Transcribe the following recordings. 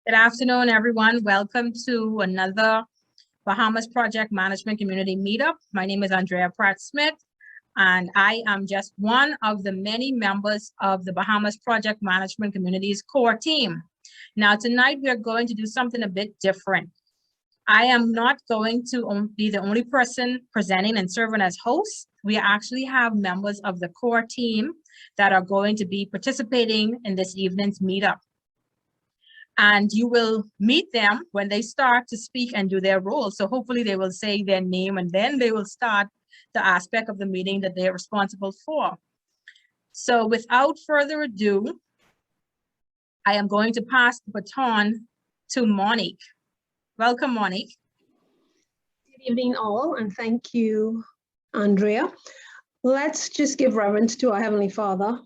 Good afternoon, everyone. Welcome to another Bahamas Project Management Community Meetup. My name is Andrea Pratt-Smith, and I am just one of the many members of the Bahamas Project Management Community's core team. Now, tonight we are going to do something a bit different. I am not going to be the only person presenting and serving as host. We actually have members of the core team that are going to be participating in this evening's meetup. And you will meet them when they start to speak and do their role. So hopefully they will say their name and then they will start the aspect of the meeting that they are responsible for. So without further ado, I am going to pass the baton to Monique. Welcome, Monique. Good evening all, and thank you, Andrea. Let's just give reverence to our Heavenly Father.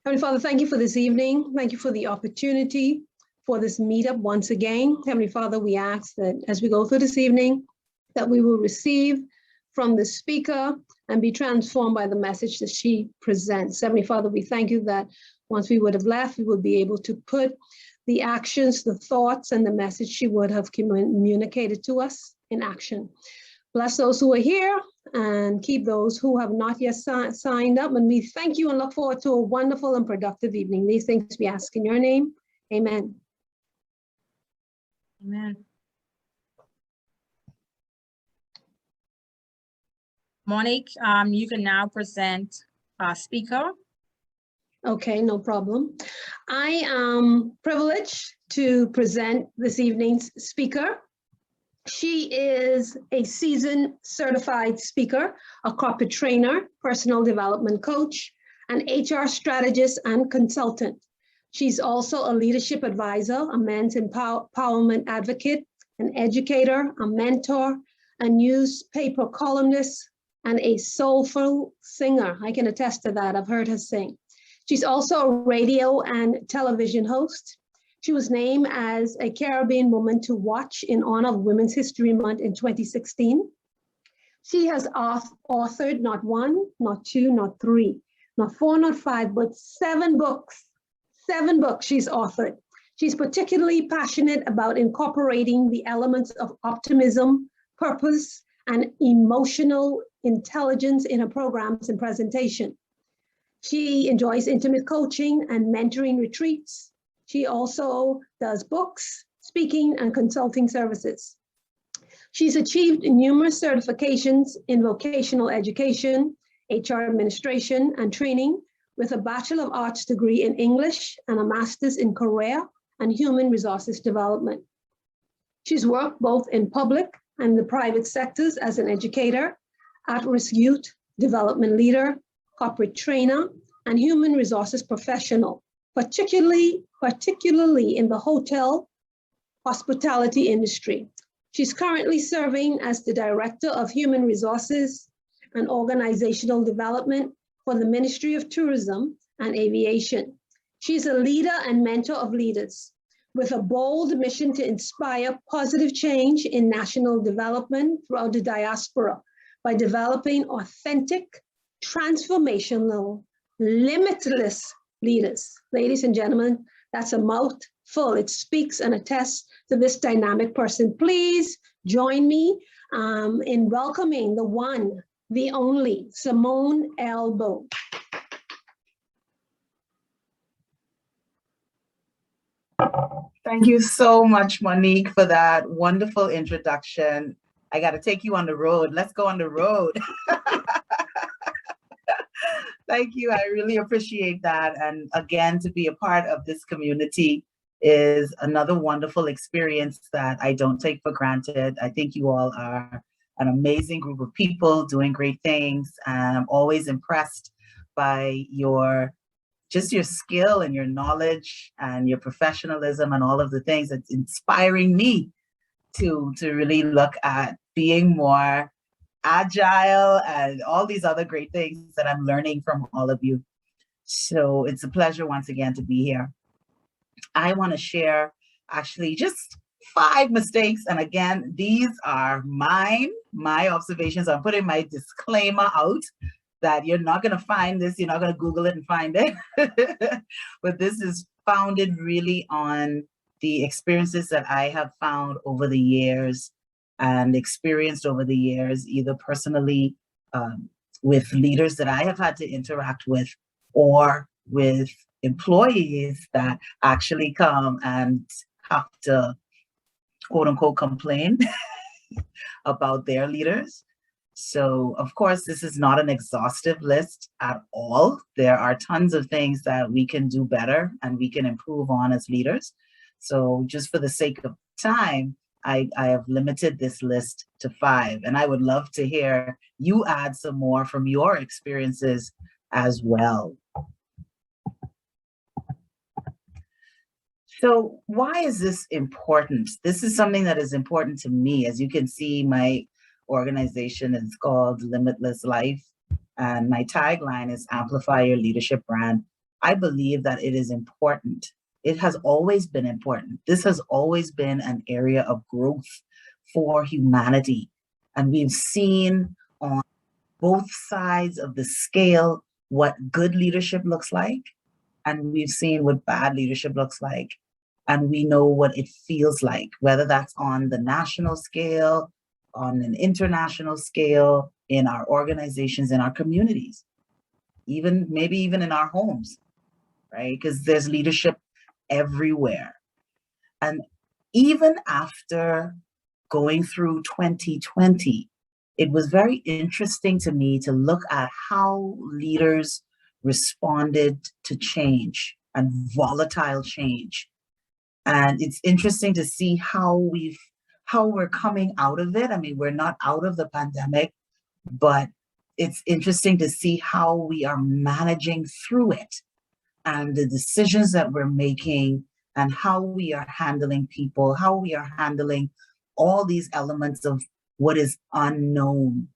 Heavenly Father, thank you for this evening. Thank you for the opportunity for this meetup once again. Heavenly Father, we ask that as we go through this evening, that we will receive from the speaker and be transformed by the message that she presents. Heavenly Father, we thank you that once we would have left, we would be able to put the actions, the thoughts, and the message she would have communicated to us in action. Bless those who are here and keep those who have not yet signed up. And we thank you and look forward to a wonderful and productive evening. These things we ask in your name. Amen. Amen. Monique, you can now present our speaker. Okay, no problem. I am privileged to present this evening's speaker. She is a seasoned certified speaker, a corporate trainer, personal development coach, an HR strategist and consultant. She's also a leadership advisor, a men's empowerment advocate, an educator, a mentor, a newspaper columnist, and a soulful singer. I can attest to that. I've heard her sing. She's also a radio and television host. She was named as a Caribbean woman to watch in honor of Women's History Month in 2016. She has authored not one, not two, not three, not four, not five, but 7 books. 7 books she's authored. She's particularly passionate about incorporating the elements of optimism, purpose, and emotional intelligence in her programs and presentation. She enjoys intimate coaching and mentoring retreats. She also does books, speaking, and consulting services. She's achieved numerous certifications in vocational education, HR administration, and training, with a Bachelor of Arts degree in English and a Master's in Career and Human Resources Development. She's worked both in public and the private sectors as an educator, at-risk youth development leader, corporate trainer, and human resources professional, particularly in the hotel hospitality industry. She's currently serving as the Director of Human Resources and Organizational Development for the Ministry of Tourism and Aviation. She's a leader and mentor of leaders with a bold mission to inspire positive change in national development throughout the diaspora by developing authentic, transformational, limitless leaders. Ladies and gentlemen, that's a mouthful. It speaks and attests to this dynamic person. Please join me in welcoming the one, the only, Simmone L. Bowe. Thank you so much, Monique, for that wonderful introduction. I got to take you on the road. Let's go on the road. Thank you. I really appreciate that. And again, to be a part of this community is another wonderful experience that I don't take for granted. I think you all are an amazing group of people doing great things. And I'm always impressed by your skill and your knowledge and your professionalism and all of the things that's inspiring me to really look at being more agile and all these other great things that I'm learning from all of you. So it's a pleasure once again to be here. I want to share actually just 5 mistakes. And again, these are my observations. I'm putting my disclaimer out that you're not going to find this, you're not going to Google it and find it. But this is founded really on the experiences that I have found over the years and experienced over the years, either personally with leaders that I have had to interact with, or with employees that actually come and have to, quote unquote, complain about their leaders. So, of course, this is not an exhaustive list at all. There are tons of things that we can do better and we can improve on as leaders. So just for the sake of time, I have limited this list to 5, and I would love to hear you add some more from your experiences as well. So why is this important? This is something that is important to me. As you can see, my organization is called Limitless Life, and my tagline is Amplify Your Leadership Brand. I believe that it is important. It has always been important. This has always been an area of growth for humanity. And we've seen on both sides of the scale what good leadership looks like, and we've seen what bad leadership looks like. And we know what it feels like, whether that's on the national scale, on an international scale, in our organizations, in our communities, maybe even in our homes, right? Because there's leadership everywhere. And even after going through 2020, it was very interesting to me to look at how leaders responded to change and volatile change. And it's interesting to see how we're coming out of it. I mean, we're not out of the pandemic, but it's interesting to see how we are managing through it, and the decisions that we're making, and how we are handling people, how we are handling all these elements of what is unknown.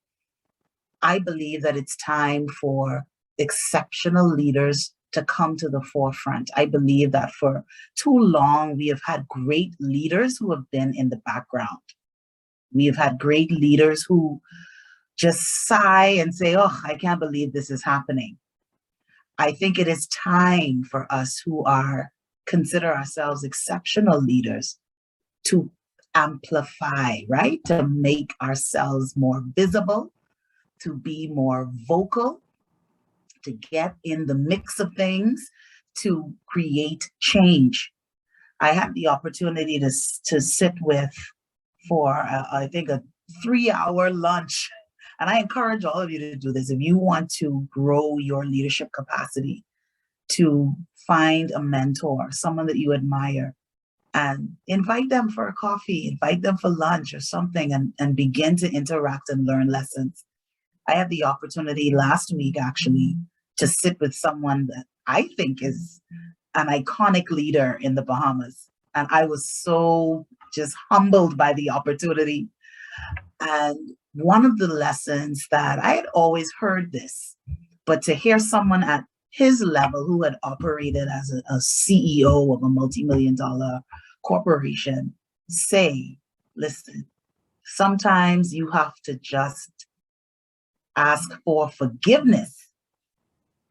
I believe that it's time for exceptional leaders to come to the forefront. I believe that for too long, we have had great leaders who have been in the background. We have had great leaders who just sigh and say, oh, I can't believe this is happening. I think it is time for us who consider ourselves exceptional leaders to amplify, right? To make ourselves more visible, to be more vocal, to get in the mix of things, to create change. I had the opportunity to sit with for, I think, a 3-hour lunch. And I encourage all of you to do this. If you want to grow your leadership capacity, to find a mentor, someone that you admire, and invite them for a coffee, invite them for lunch or something, and begin to interact and learn lessons. I had the opportunity last week, actually, to sit with someone that I think is an iconic leader in the Bahamas. And I was so just humbled by the opportunity. And one of the lessons that I had always heard this, but to hear someone at his level who had operated as a CEO of a multi-million-dollar corporation say, listen, sometimes you have to just ask for forgiveness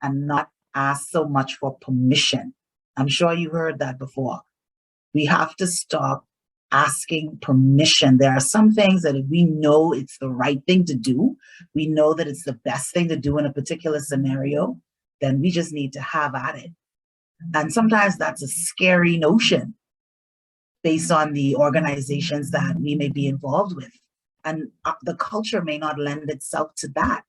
and not ask so much for permission. I'm sure you heard that before. We have to stop asking permission. There are some things that if we know it's the right thing to do, we know that it's the best thing to do in a particular scenario, then we just need to have at it. And sometimes that's a scary notion based on the organizations that we may be involved with. And the culture may not lend itself to that.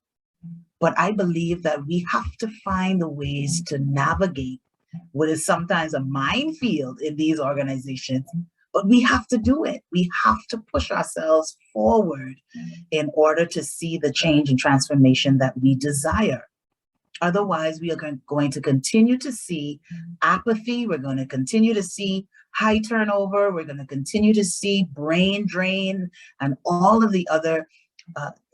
But I believe that we have to find the ways to navigate what is sometimes a minefield in these organizations, but we have to do it. We have to push ourselves forward in order to see the change and transformation that we desire. Otherwise, we are going to continue to see apathy. We're going to continue to see high turnover. We're going to continue to see brain drain and all of the other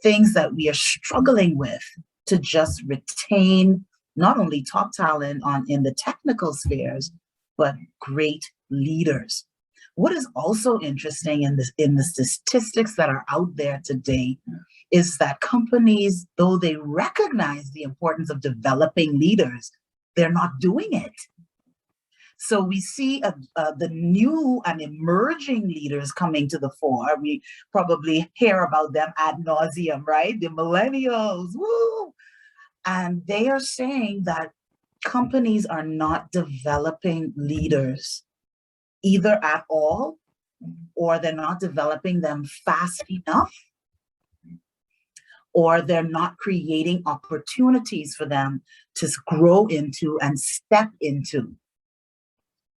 things that we are struggling with to just retain not only top talent in the technical spheres, but great leaders. What is also interesting in the statistics that are out there today is that companies, though they recognize the importance of developing leaders, they're not doing it. So we see the new and emerging leaders coming to the fore. We probably hear about them ad nauseum, right? The millennials, woo! And they are saying that companies are not developing leaders either at all, or they're not developing them fast enough, or they're not creating opportunities for them to grow into and step into.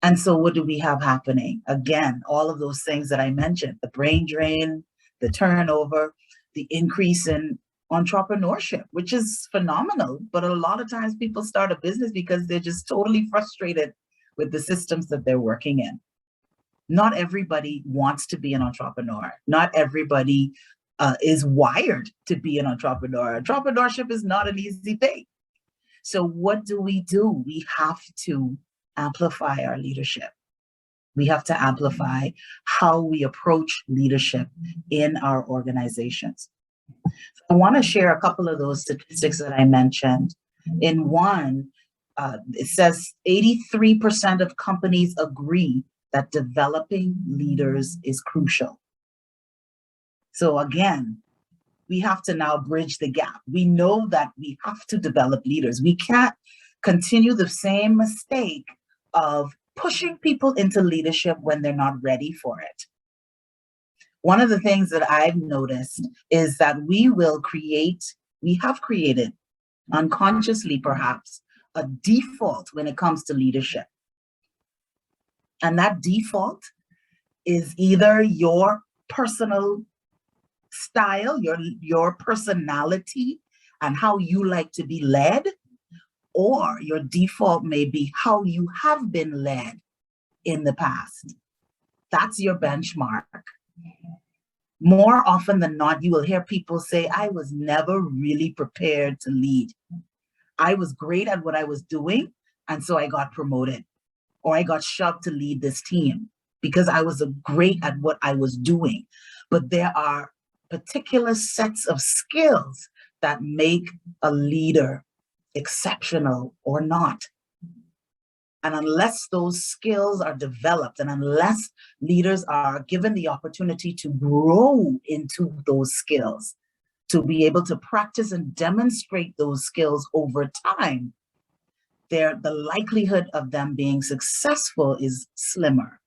And so what do we have happening? Again, all of those things that I mentioned, the brain drain, the turnover, the increase in entrepreneurship, which is phenomenal. But a lot of times people start a business because they're just totally frustrated with the systems that they're working in. Not everybody wants to be an entrepreneur. Not everybody is wired to be an entrepreneur. Entrepreneurship is not an easy thing. So what do? We have to amplify our leadership. We have to amplify how we approach leadership in our organizations. I want to share a couple of those statistics that I mentioned. In one, it says 83% of companies agree that developing leaders is crucial. So again, we have to now bridge the gap. We know that we have to develop leaders. We can't continue the same mistake of pushing people into leadership when they're not ready for it. One of the things that I've noticed is that we have created, unconsciously perhaps, a default when it comes to leadership. And that default is either your personal style, your personality, and how you like to be led, or your default may be how you have been led in the past. That's your benchmark. More often than not, you will hear people say, I was never really prepared to lead. I was great at what I was doing, and so I got promoted, or I got shoved to lead this team because I was great at what I was doing. But there are particular sets of skills that make a leader exceptional or not. And unless those skills are developed, and unless leaders are given the opportunity to grow into those skills, to be able to practice and demonstrate those skills over time, the likelihood of them being successful is slimmer.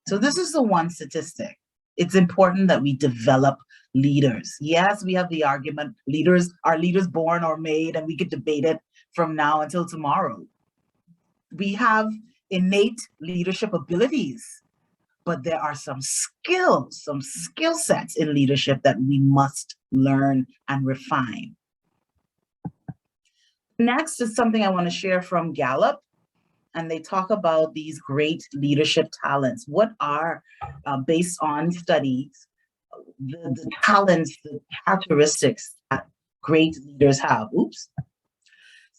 So this is the one statistic. It's important that we develop leaders. Yes, we have the argument, are leaders born or made, and we could debate it from now until tomorrow. We have innate leadership abilities, but there are some skill sets in leadership that we must learn and refine. Next is something I want to share from Gallup, and they talk about these great leadership talents. What are, based on studies, the talents, the characteristics that great leaders have?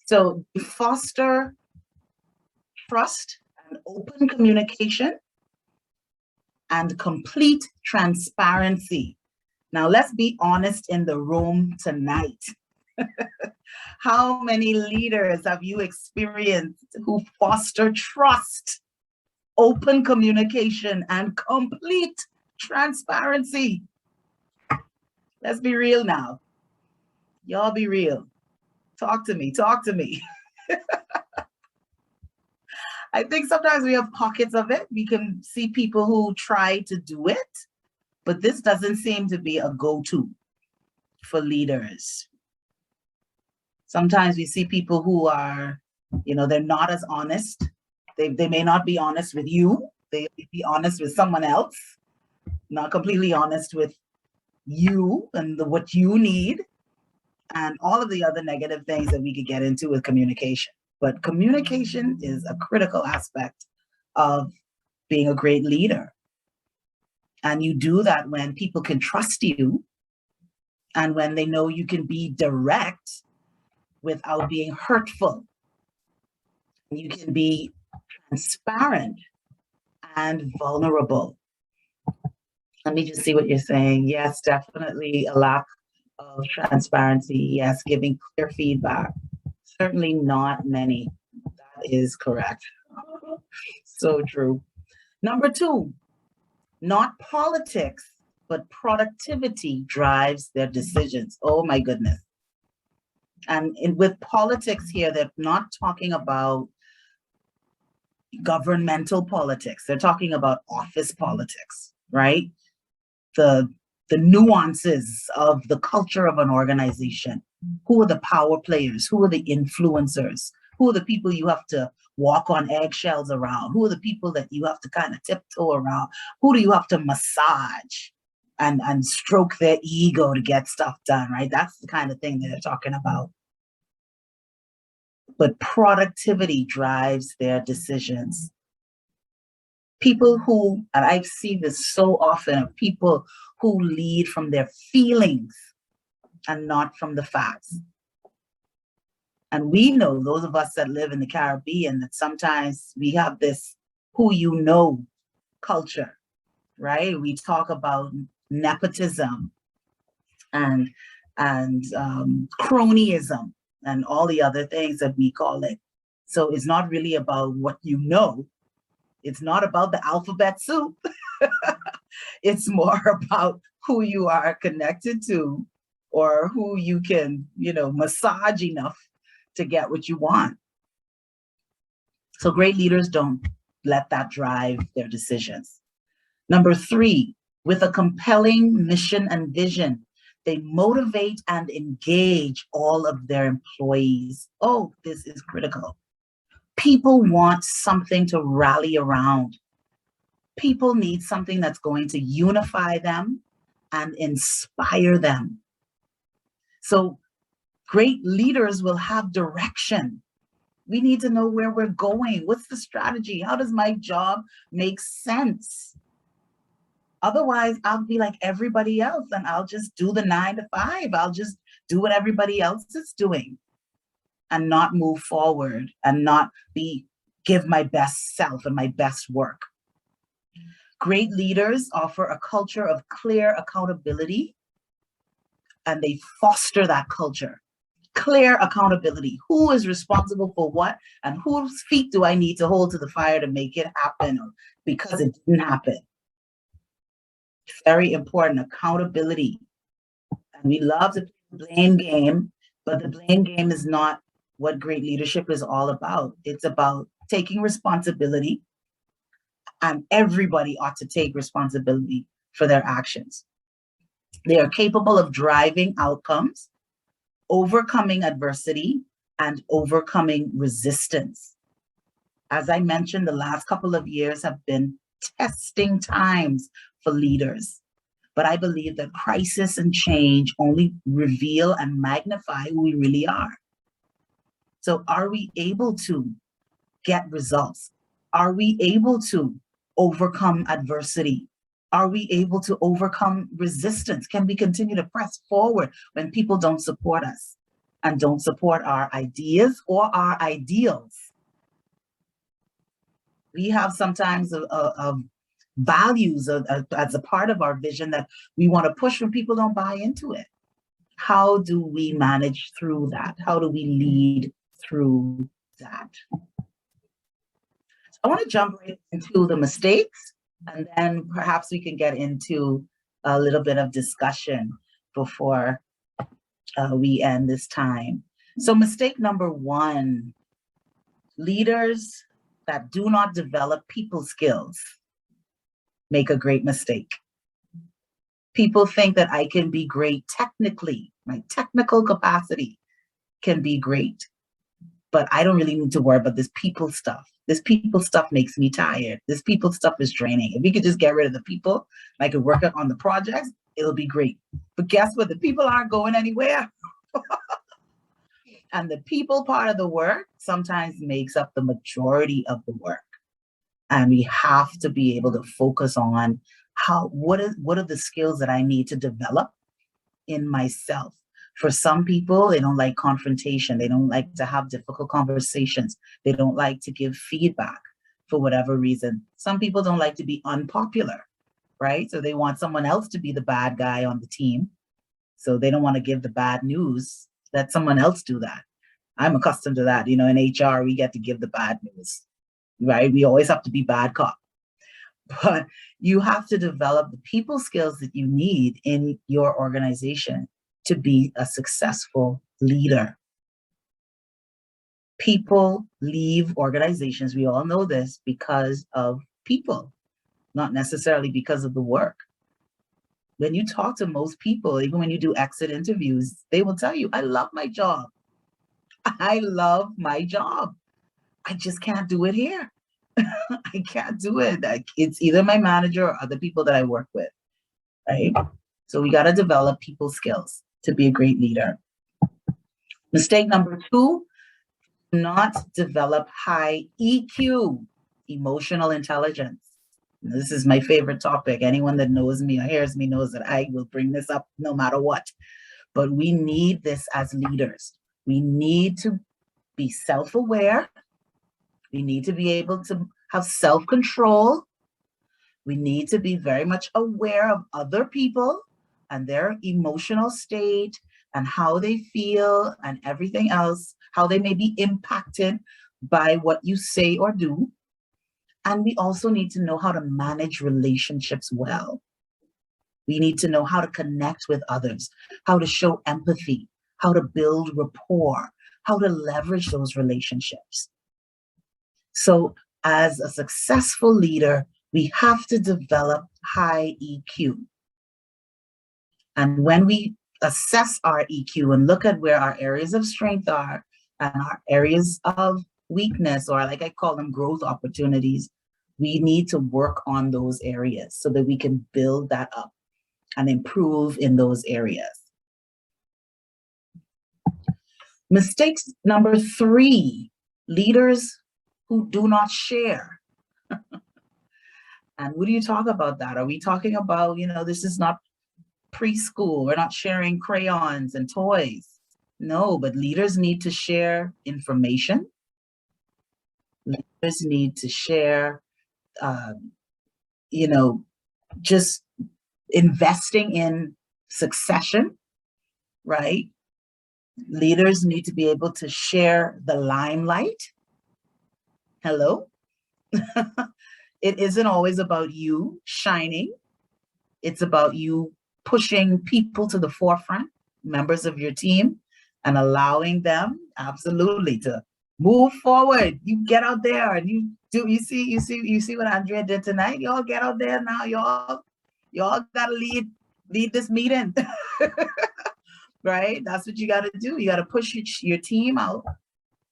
So foster trust and open communication and complete transparency. Now, let's be honest in the room tonight. How many leaders have you experienced who foster trust, open communication, and complete transparency? Let's be real now. Y'all be real. Talk to me. I think sometimes we have pockets of it. We can see people who try to do it, but this doesn't seem to be a go-to for leaders. Sometimes we see people who are, they're not as honest. They may not be honest with you. They may be honest with someone else, not completely honest with you and what you need, and all of the other negative things that we could get into with communication. But communication is a critical aspect of being a great leader. And you do that when people can trust you and when they know you can be direct without being hurtful. You can be transparent and vulnerable. Let me just see what you're saying. Yes, definitely a lack of transparency. Yes, giving clear feedback. Certainly not many. That is correct. So true. Number two, not politics, but productivity drives their decisions. Oh my goodness. And with politics here, they're not talking about governmental politics. They're talking about office politics, right? The nuances of the culture of an organization. Who are the power players? Who are the influencers? Who are the people you have to walk on eggshells around? Who are the people that you have to kind of tiptoe around? Who do you have to massage and stroke their ego to get stuff done, right? That's the kind of thing that they're talking about. But productivity drives their decisions. People who, and I see this so often, of people who lead from their feelings and not from the facts. And we know, those of us that live in the Caribbean, that sometimes we have this who you know culture, right? We talk about nepotism and cronyism and all the other things that we call it. So it's not really about what you know. It's not about the alphabet soup. It's more about who you are connected to, or who you can, massage enough to get what you want. So great leaders don't let that drive their decisions. Number three, with a compelling mission and vision, they motivate and engage all of their employees. Oh, this is critical. People want something to rally around. People need something that's going to unify them and inspire them. So great leaders will have direction. We need to know where we're going. What's the strategy? How does my job make sense? Otherwise, I'll be like everybody else and I'll just do the 9 to 5. I'll just do what everybody else is doing and not move forward and not give my best self and my best work. Great leaders offer a culture of clear accountability, and they foster that culture. Clear accountability. Who is responsible for what, and whose feet do I need to hold to the fire to make it happen, or because it didn't happen? Very important, accountability. And we love to play the blame game, but the blame game is not what great leadership is all about. It's about taking responsibility, and everybody ought to take responsibility for their actions. They are capable of driving outcomes, overcoming adversity, and overcoming resistance. As I mentioned, the last couple of years have been testing times for leaders. But I believe that crisis and change only reveal and magnify who we really are. So are we able to get results? Are we able to overcome adversity? Are we able to overcome resistance? Can we continue to press forward when people don't support us and don't support our ideas or our ideals? We have sometimes a values as a part of our vision that we want to push when people don't buy into it. How do we manage through that? How do we lead through that? I want to jump right into the mistakes, and then perhaps we can get into a little bit of discussion before we end this time. So mistake number one, leaders that do not develop people skills make a great mistake. People think that I can be great technically, my technical capacity can be great, but I don't really need to worry about this people stuff. This people stuff makes me tired. This people stuff is draining. If we could just get rid of the people, I could work on the projects, it'll be great. But guess what? The people aren't going anywhere. And the people part of the work sometimes makes up the majority of the work. And we have to be able to focus on what are the skills that I need to develop in myself. For some people, they don't like confrontation. They don't like to have difficult conversations. They don't like to give feedback for whatever reason. Some people don't like to be unpopular, right? So they want someone else to be the bad guy on the team. So they don't want to give the bad news. Let someone else do that. I'm accustomed to that. In HR, we get to give the bad news. right? We always have to be bad cop. But you have to develop the people skills that you need in your organization to be a successful leader. People leave organizations, we all know this, because of people, not necessarily because of the work. When you talk to most people, even when you do exit interviews, they will tell you, I love my job. I love my job. I just can't do it here. I can't do it. It's either my manager or other people that I work with, right? So we got to develop people skills to be a great leader. Mistake number 2, not develop high EQ, emotional intelligence. This is my favorite topic. Anyone that knows me or hears me knows that I will bring this up no matter what. But we need this as leaders. We need to be self-aware. We need to be able to have self-control. We need to be very much aware of other people and their emotional state and how they feel and everything else, how they may be impacted by what you say or do. And we also need to know how to manage relationships well. We need to know how to connect with others, how to show empathy, how to build rapport, how to leverage those relationships. So as a successful leader, we have to develop high EQ. And when we assess our EQ and look at where our areas of strength are and our areas of weakness, or like I call them growth opportunities, we need to work on those areas so that we can build that up and improve in those areas. Mistakes number 3, leaders who do not share. And what do you talk about that? Are we talking about, this is not preschool, we're not sharing crayons and toys. No, but leaders need to share information. Leaders need to share, just investing in succession, right? Leaders need to be able to share the limelight. Hello? It isn't always about you shining. It's about you pushing people to the forefront, members of your team, and allowing them absolutely to move forward. You get out there and you see what Andrea did tonight. Y'all get out there now. Y'all gotta lead this meeting. Right? That's what you gotta do. You gotta push your team out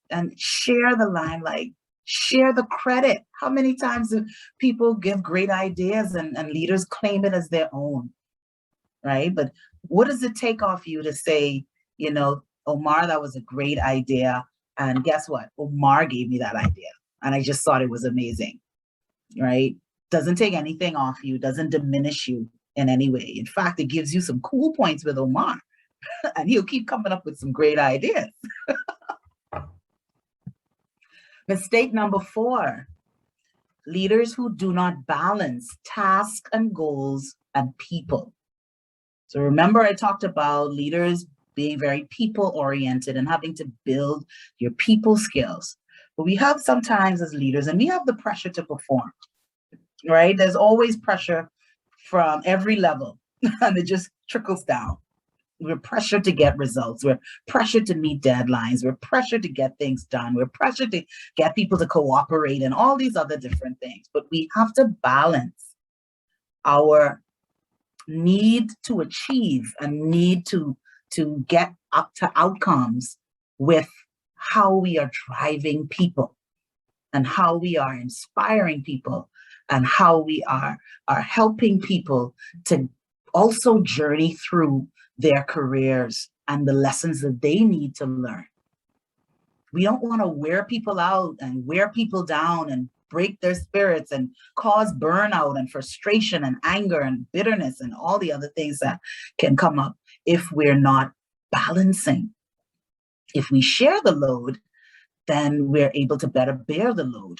and share the limelight. Share the credit. How many times do people give great ideas and leaders claim it as their own, right? But what does it take off you to say, Omar, that was a great idea. And guess what? Omar gave me that idea. And I just thought it was amazing, right? Doesn't take anything off you, doesn't diminish you in any way. In fact, it gives you some cool points with Omar. And he'll keep coming up with some great ideas. Mistake number 4, leaders who do not balance task and goals and people. So remember, I talked about leaders being very people-oriented and having to build your people skills. But we have sometimes as leaders, and we have the pressure to perform, right? There's always pressure from every level, and it just trickles down. We're pressured to get results. We're pressured to meet deadlines. We're pressured to get things done. We're pressured to get people to cooperate and all these other different things. But we have to balance our need to achieve and need to get up to outcomes with how we are driving people and how we are inspiring people and how we are helping people to also journey through their careers and the lessons that they need to learn. We don't want to wear people out and wear people down and break their spirits and cause burnout and frustration and anger and bitterness and all the other things that can come up if we're not balancing. If we share the load, then we're able to better bear the load.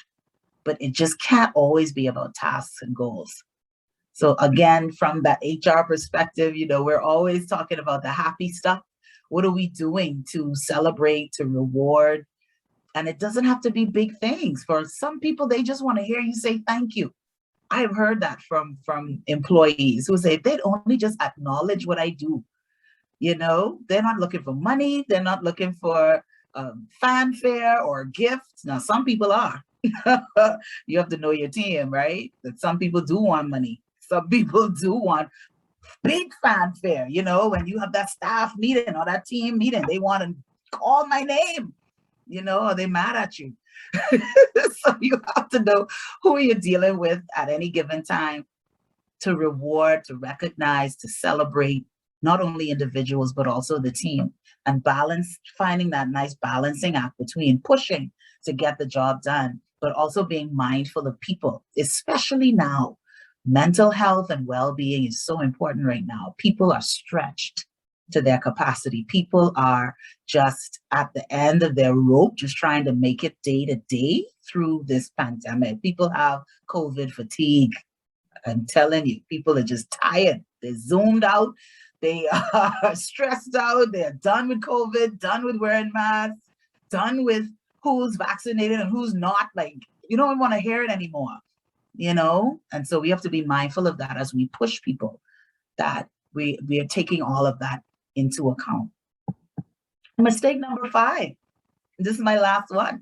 But it just can't always be about tasks and goals. So again, from that HR perspective, we're always talking about the happy stuff. What are we doing to celebrate, to reward, And it doesn't have to be big things. For some people, they just want to hear you say thank you. I've heard that from employees who say they'd only just acknowledge what I do. You know, they're not looking for money. They're not looking for fanfare or gifts. Now, some people are. You have to know your team, right? That some people do want money. Some people do want big fanfare. You know, when you have that staff meeting or that team meeting, they want to call my name, you know, or they're mad at you. So you have to know who you're dealing with at any given time to reward, to recognize, to celebrate not only individuals, but also the team, and balance, finding that nice balancing act between pushing to get the job done, but also being mindful of people, especially now. Mental health and well-being is so important right now. People are stretched to their capacity. People are just at the end of their rope, just trying to make it day to day through this pandemic. People have COVID fatigue. I'm telling you, people are just tired. They're zoomed out. They are stressed out. They're done with COVID, done with wearing masks, done with who's vaccinated and who's not. Like, you don't want to hear it anymore, you know? And so we have to be mindful of that as we push people, that we are taking all of that into account. Mistake number 5. This is my last one.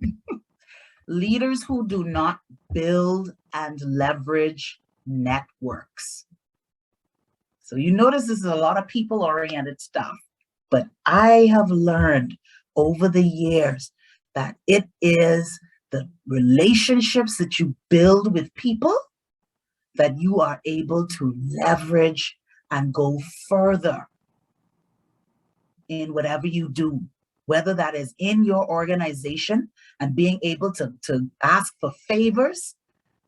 Leaders who do not build and leverage networks. So you notice this is a lot of people-oriented stuff, but I have learned over the years that it is the relationships that you build with people that you are able to leverage and go further in whatever you do, whether that is in your organization and being able to ask for favors,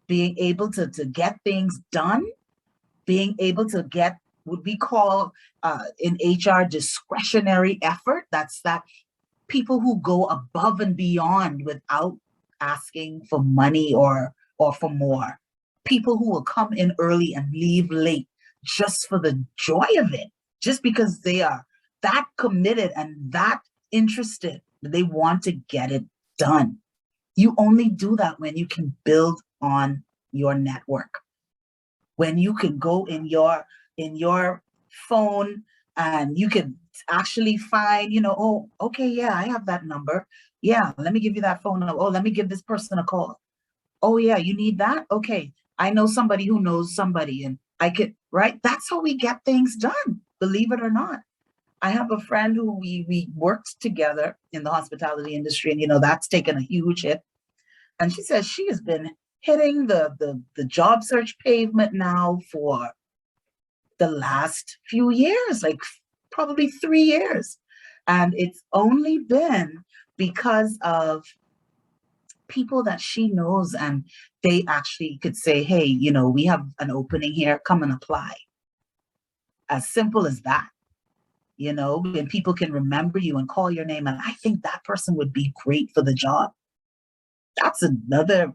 being able to get things done, being able to get what we call in HR discretionary effort. That's that people who go above and beyond without asking for money or for more. People who will come in early and leave late just for the joy of it, just because they are that committed and that interested. They want to get it done. You only do that when you can build on your network. When you can go in your phone and you can actually find, you know, oh, okay, yeah, I have that number. Yeah, let me give you that phone number. Oh, let me give this person a call. Oh, yeah, you need that? Okay, I know somebody who knows somebody, and I could, right? That's how we get things done, believe it or not. I have a friend who we worked together in the hospitality industry, and, you know, that's taken a huge hit. And she says she has been hitting the job search pavement now for the last few years, like probably 3 years. And it's only been because of people that she knows, and they actually could say, hey, you know, we have an opening here, come and apply. As simple as that, you know, and people can remember you and call your name. And I think that person would be great for the job. That's another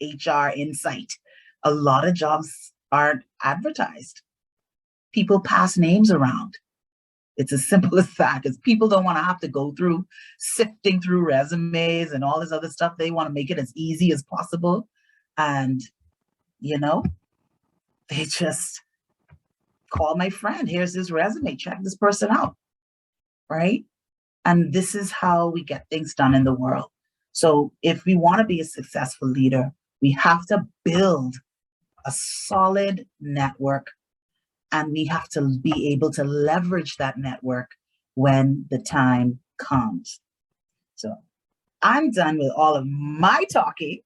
HR insight. A lot of jobs aren't advertised. People pass names around. It's as simple as that, because people don't want to have to go through sifting through resumes and all this other stuff. They want to make it as easy as possible. And, you know, they just call my friend. Here's his resume. Check this person out. Right? And this is how we get things done in the world. So if we want to be a successful leader, we have to build a solid network, and we have to be able to leverage that network when the time comes. So I'm done with all of my talking,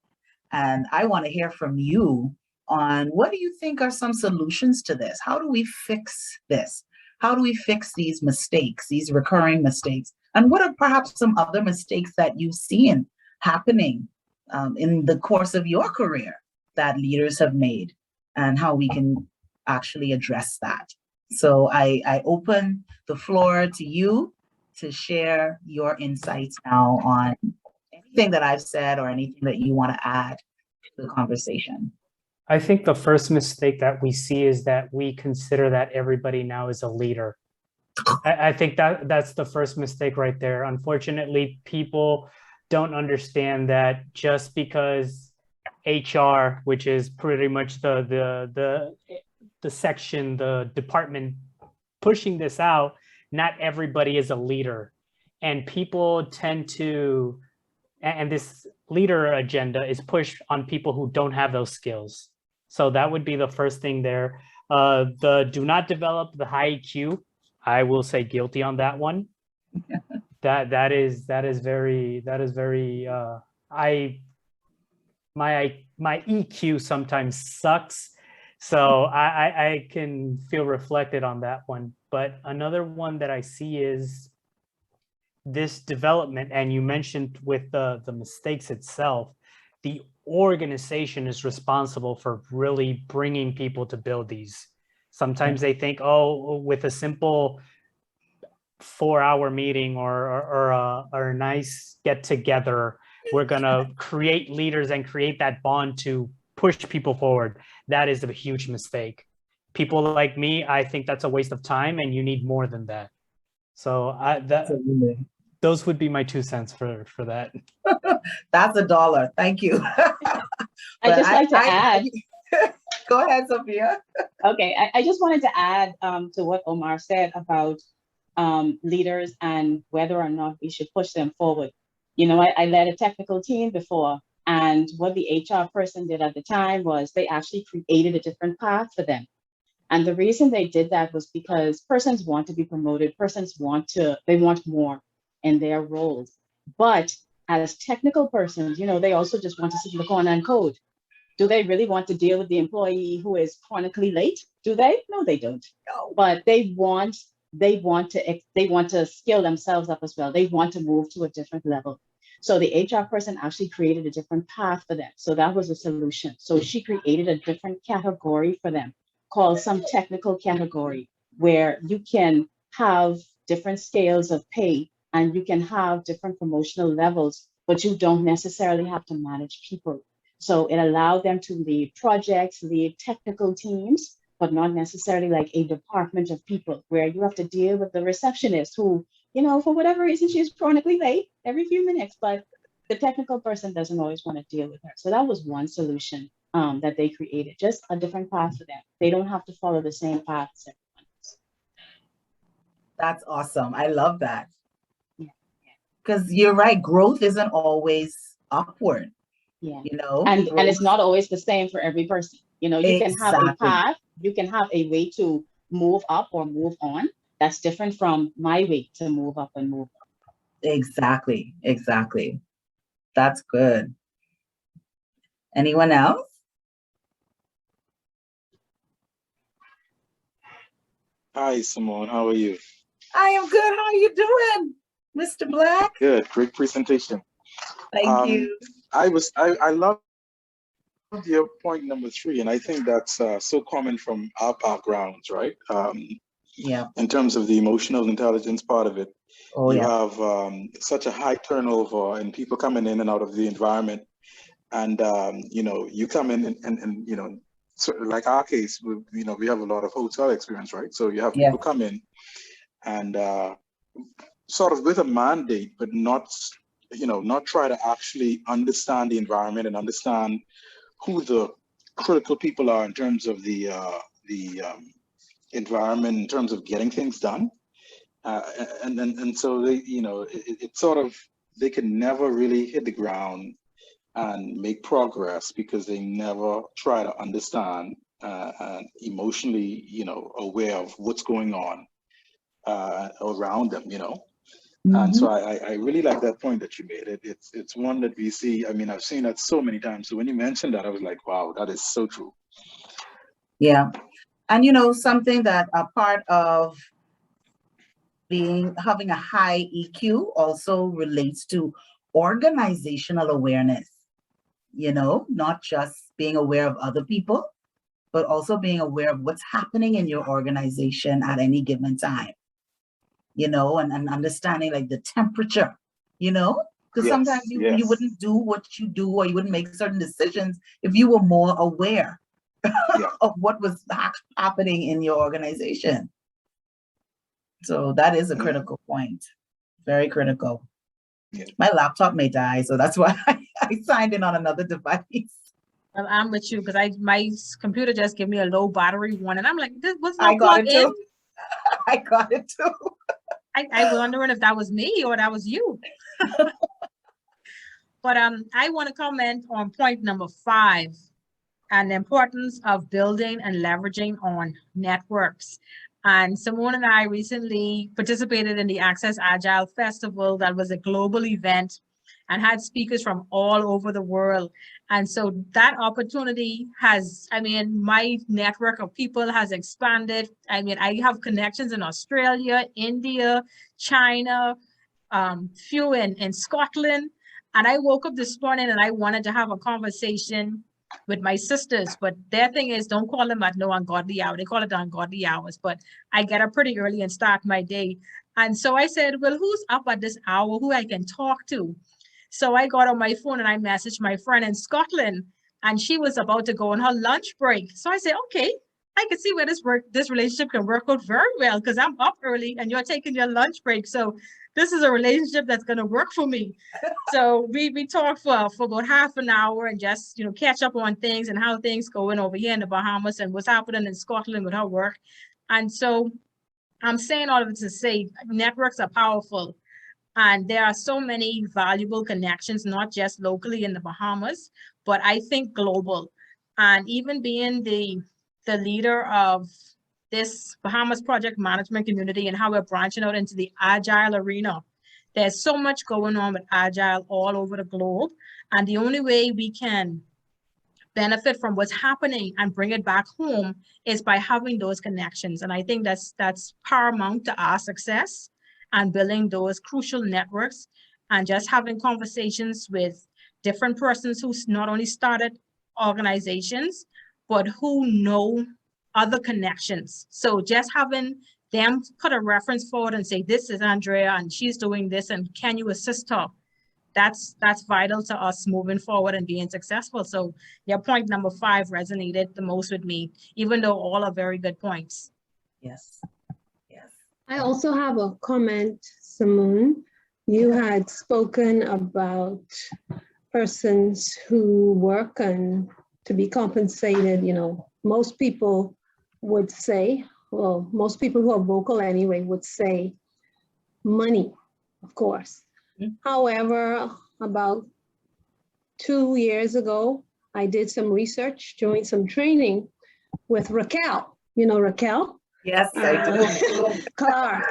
and I want to hear from you on what do you think are some solutions to this? How do we fix this? How do we fix these mistakes, these recurring mistakes? And what are perhaps some other mistakes that you've seen happening in the course of your career that leaders have made, and how we can actually address that? So I open the floor to you to share your insights now on anything that I've said or anything that you want to add to the conversation. I think the first mistake that we see is that we consider that everybody now is a leader. I think that's the first mistake right there. Unfortunately, people don't understand that just because HR, which is pretty much the section, the department pushing this out, not everybody is a leader. And people tend to, and this leader agenda is pushed on people who don't have those skills. So that would be the first thing there. The do not develop the high EQ. I will say guilty on that one. That is very my EQ sometimes sucks. So I can feel reflected on that one. But another one that I see is this development, and you mentioned with the mistakes itself, the organization is responsible for really bringing people to build these. Sometimes they think, oh, with a simple 4-hour meeting or a nice get together, we're gonna create leaders and create that bond to push people forward. That is a huge mistake. People like me, I think that's a waste of time, and you need more than that. So those would be my 2 cents for that. That's $1. Thank you. I just like to add. Go ahead, Sophia. Okay, I just wanted to add to what Omar said about leaders and whether or not we should push them forward. You know, I led a technical team before, and what the HR person did at the time was they actually created a different path for them. And the reason they did that was because persons want to be promoted, persons want more in their roles. But as technical persons, you know, they also just want to sit in the corner and code. Do they really want to deal with the employee who is chronically late? Do they? No, they don't. No. But they want to skill themselves up as well. They want to move to a different level. So the HR person actually created a different path for them. So that was a solution. So she created a different category for them called some technical category, where you can have different scales of pay and you can have different promotional levels, but you don't necessarily have to manage people. So it allowed them to lead projects, lead technical teams, but not necessarily like a department of people where you have to deal with the receptionist who, you know, for whatever reason, she's chronically late every few minutes, but the technical person doesn't always want to deal with her. So that was one solution that they created, just a different path for them. They don't have to follow the same path as everyone else. That's awesome. I love that. Yeah. Because you're right, growth isn't always upward. Yeah. You know, and it's not always the same for every person. You know, you can have a path, you can have a way to move up or move on that's different from my way to move up and move up. Exactly. That's good. Anyone else? Hi, Simmone. How are you? I am good. How are you doing, Mr. Black? Good. Great presentation. Thank you. I love your point number 3, and I think that's so common from our backgrounds, right? Yeah. In terms of the emotional intelligence part of it, you have such a high turnover and people coming in and out of the environment, and you know, you come in and you know, so like our case, we have a lot of hotel experience, right? So you have people come in and sort of with a mandate, but not try to actually understand the environment and understand who the critical people are in terms of the environment, in terms of getting things done, and so they, you know, it's sort of, they can never really hit the ground and make progress because they never try to understand and emotionally, you know, aware of what's going on around them, you know. And so I really like that point that you made. It's one that we see. I mean, I've seen that so many times. So when you mentioned that, I was like, wow, that is so true. Yeah. And you know, something that a part of having a high EQ also relates to organizational awareness. You know, not just being aware of other people, but also being aware of what's happening in your organization at any given time. You know, and understanding like the temperature, you know, because sometimes you wouldn't do what you do, or you wouldn't make certain decisions if you were more aware of what was happening in your organization. So that is a critical point, very critical. My laptop may die, so that's why I signed in on another device. Well, I'm with you because my computer just gave me a low battery one, and I'm like, this was I not got plugged it in. too. I got it too. I was wondering if that was me or that was you. But I want to comment on point number 5 and the importance of building and leveraging on networks. And Simmone and I recently participated in the Access Agile Festival. That was a global event and had speakers from all over the world. And so that opportunity has, I mean, my network of people has expanded. I mean, I have connections in Australia, India, China, few in Scotland. And I woke up this morning and I wanted to have a conversation with my sisters, but their thing is don't call them at no ungodly hour. They call it ungodly hours, but I get up pretty early and start my day. And so I said, well, who's up at this hour who I can talk to? So I got on my phone and I messaged my friend in Scotland, and she was about to go on her lunch break. So I said, okay, I can see where this relationship can work out very well because I'm up early and you're taking your lunch break. So this is a relationship that's going to work for me. So we talked for about half an hour and just, catch up on things and how things going over here in the Bahamas and what's happening in Scotland with her work. And so I'm saying all of it to say networks are powerful. And there are so many valuable connections, not just locally in the Bahamas, but I think global. And even being the leader of this Bahamas project management community and how we're branching out into the Agile arena, there's so much going on with Agile all over the globe. And the only way we can benefit from what's happening and bring it back home is by having those connections. And I think that's paramount to our success and building those crucial networks and just having conversations with different persons who not only started organizations, but who know other connections. So just having them put a reference forward and say, this is Andrea and she's doing this and can you assist her? That's vital to us moving forward and being successful. So your point number 5 resonated the most with me, even though all are very good points. Yes. Yes. I also have a comment, Simmone. You had spoken about persons who work and to be compensated. Most people would say, well, most people who are vocal anyway would say money, of course. Mm-hmm. However, about 2 years ago, I did some research, doing some training with Raquel. You know Raquel? Yes, I do. Clark.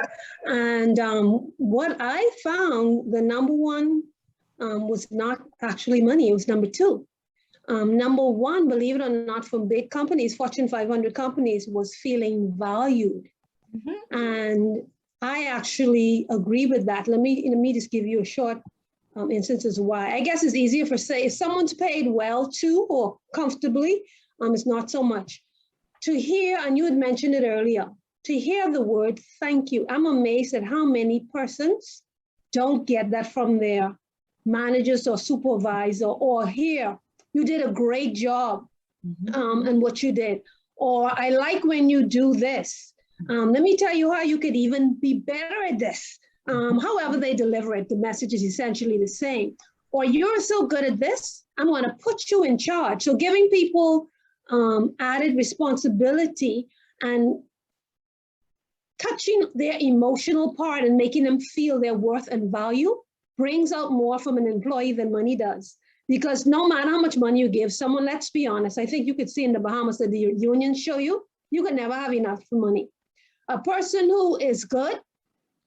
And what I found, the number one was not actually money, it was number 2. Number 1, believe it or not, from big companies, Fortune 500 companies, was feeling valued. Mm-hmm. And I actually agree with that. Let me just give you a short instance as why. I guess it's easier for, say, if someone's paid well too or comfortably, it's not so much. To hear, and you had mentioned it earlier, to hear the word thank you. I'm amazed at how many persons don't get that from their managers or supervisor, or hear, you did a great job, and what you did. Or I like when you do this. Let me tell you how you could even be better at this. However they deliver it, the message is essentially the same. Or you're so good at this, I'm going to put you in charge. So giving people added responsibility and touching their emotional part and making them feel their worth and value brings out more from an employee than money does. Because no matter how much money you give someone, let's be honest, I think you could see in the Bahamas that the unions show you can never have enough for money. A person who is good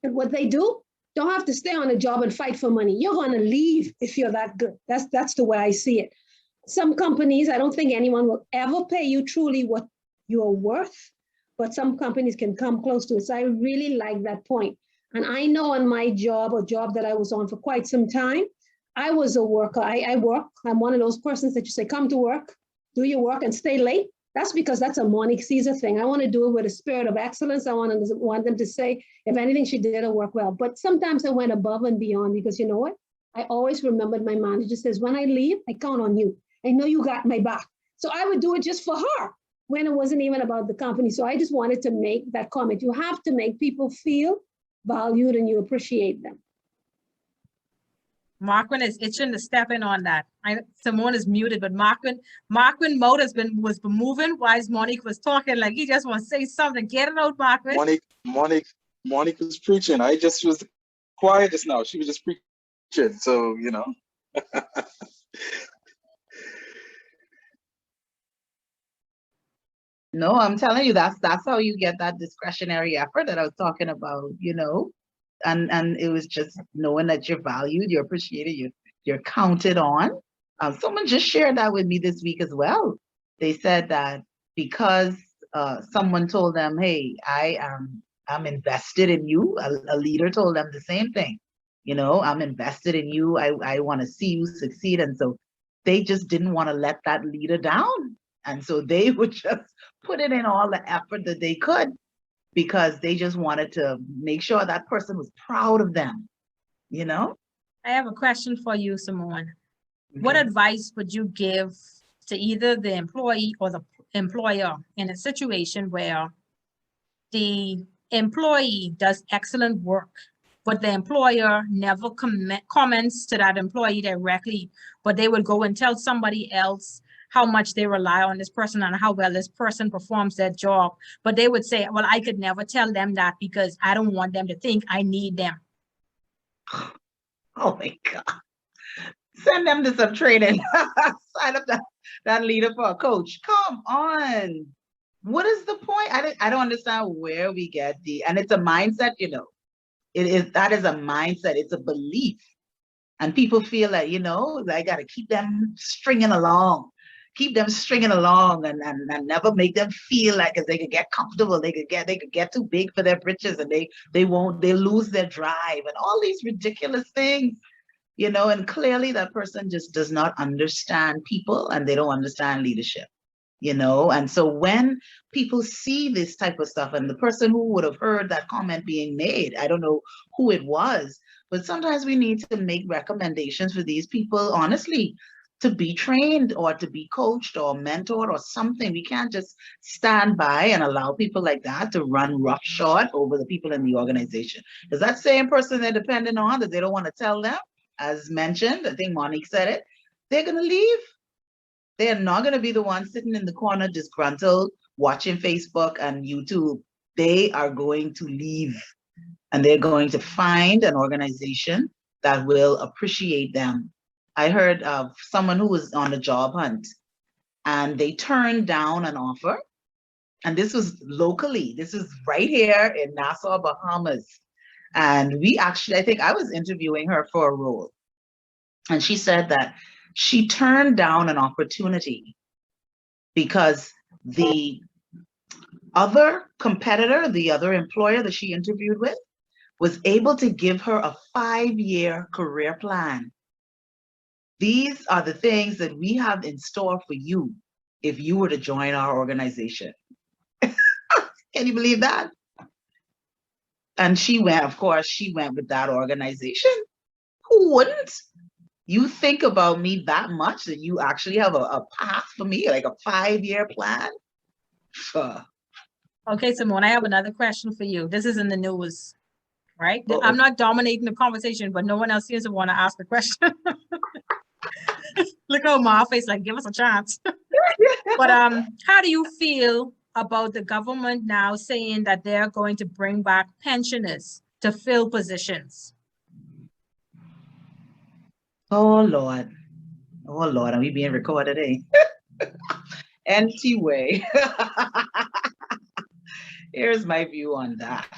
at what they do don't have to stay on a job and fight for money. You're going to leave if you're that good. That's the way I see it. Some companies, I don't think anyone will ever pay you truly what you're worth, but some companies can come close to it. So I really like that point. And I know on my job, a job that I was on for quite some time, I was a worker. I work. I'm one of those persons that you say, come to work, do your work and stay late. That's because that's a morning Caesar thing. I want to do it with a spirit of excellence. I want them to say, if anything, she did her work well. But sometimes I went above and beyond because you know what? I always remembered my manager says, when I leave, I count on you. I know you got my back. So I would do it just for her when it wasn't even about the company. So I just wanted to make that comment. You have to make people feel valued and you appreciate them. Marquin is itching to step in on that. Simmone is muted, but Marquin mode was moving while Monique was talking. Like he just wants to say something. Get it out, Marquin. Monique was preaching. I just was quiet just now. She was just preaching. So, you know. No, I'm telling you, that's how you get that discretionary effort that I was talking about, you know. And it was just knowing that you're valued, you're appreciated, you're counted on. Someone just shared that with me this week as well. They said that because someone told them, hey, I'm invested in you. A leader told them the same thing. You know, I'm invested in you. I want to see you succeed. And so they just didn't want to let that leader down. And so they would just put in all the effort that they could, because they just wanted to make sure that person was proud of them, you know? I have a question for you, Simmone. Okay. What advice would you give to either the employee or the employer in a situation where the employee does excellent work, but the employer never comments to that employee directly, but they would go and tell somebody else how much they rely on this person and how well this person performs their job. But they would say, well, I could never tell them that because I don't want them to think I need them. Oh my God. Send them to some training. Sign up that leader for a coach. Come on. What is the point? I don't understand where we get and it's a mindset, you know. That is a mindset. It's a belief. And people feel like, you know, I got to keep them stringing along. Keep them stringing along and never make them feel like they could get comfortable. They could get too big for their britches, and they lose their drive and all these ridiculous things, you know. And clearly that person just does not understand people, and they don't understand leadership, you know. And so when people see this type of stuff, and the person who would have heard that comment being made, I don't know who it was, but sometimes we need to make recommendations for these people, honestly, to be trained or to be coached or mentored or something. We can't just stand by and allow people like that to run roughshod over the people in the organization. Because that same person they're dependent on, that they don't want to tell them, as mentioned, I think Monique said it, they're going to leave. They're not going to be the ones sitting in the corner disgruntled, watching Facebook and YouTube. They are going to leave, and they're going to find an organization that will appreciate them. I heard of someone who was on the job hunt, and they turned down an offer. And this was locally. This is right here in Nassau, Bahamas. And I think I was interviewing her for a role. And she said that she turned down an opportunity because the other competitor, the other employer that she interviewed with, was able to give her a 5-year career plan. These are the things that we have in store for you if you were to join our organization. Can you believe that? And she went with that organization. Who wouldn't? You think about me that much that you actually have a path for me, like a 5-year plan? Okay, Simmone, I have another question for you. This is in the news, right? Uh-oh. I'm not dominating the conversation, but no one else seems to want to ask the question. Look at my face, like, give us a chance. But how do you feel about the government now saying that they're going to bring back pensioners to fill positions? Oh Lord, are we being recorded, eh? Anyway, here's my view on that.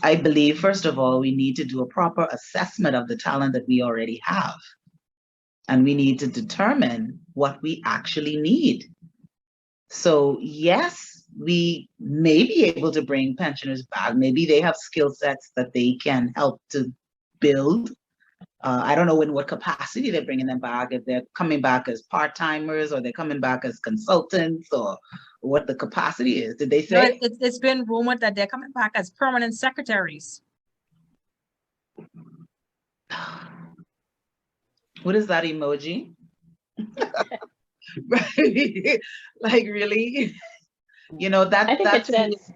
I believe, first of all, we need to do a proper assessment of the talent that we already have. And we need to determine what we actually need. So yes, we may be able to bring pensioners back. Maybe they have skill sets that they can help to build. I don't know in what capacity they're bringing them back, if they're coming back as part-timers or they're coming back as consultants, or what the capacity is. Did they say? No, it's been rumored that they're coming back as permanent secretaries. What is that emoji? Right? Like, really? You know, that I think that's it says,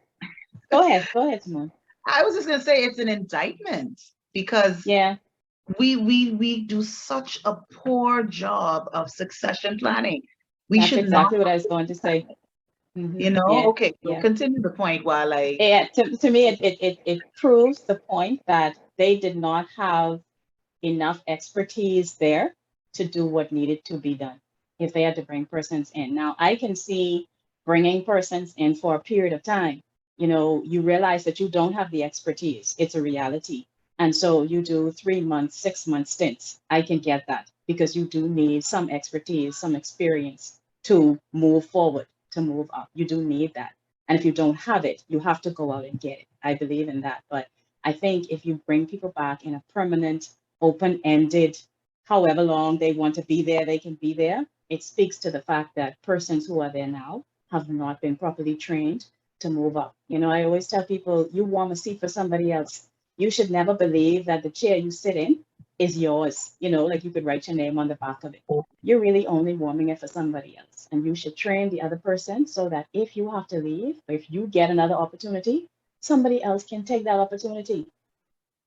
go ahead, Simmone. I was just gonna say it's an indictment, because Yeah, we do such a poor job of succession planning. We that's should exactly not, what I was going to say. you know, Yeah, okay, so yeah. continue the point while I, Yeah, to me, it proves the point that they did not have enough expertise there to do what needed to be done if they had to bring persons in. Now, I can see bringing persons in for a period of time. You know, you realize that you don't have the expertise. It's a reality. And so you do 3 months, 6 month stints. I can get that because you do need some expertise, some experience to move forward, to move up. You do need that. And if you don't have it, you have to go out and get it. I believe in that. But I think if you bring people back in a permanent, open-ended, however long they want to be there, they can be there. It speaks to the fact that persons who are there now have not been properly trained to move up. You know, I always tell people, you warm a seat for somebody else. You should never believe that the chair you sit in is yours. You know, like you could write your name on the back of it. You're really only warming it for somebody else. And you should train the other person so that if you have to leave, or if you get another opportunity, somebody else can take that opportunity.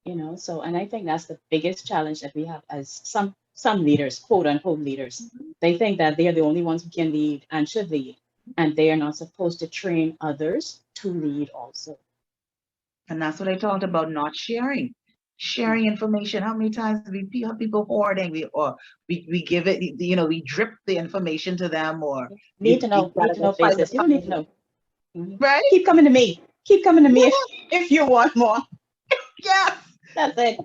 You know, so, and I think that's the biggest challenge that we have as some leaders, quote unquote leaders. They think that they are the only ones who can lead and should lead, and they are not supposed to train others to lead also. and that's what I talked about, not sharing information. How many times do we have people hoarding, we give it, you know, we drip the information to them, or Need to know find basis. You don't need to know. right? Keep coming to me. Keep coming to me if you want more. Yes, That's it.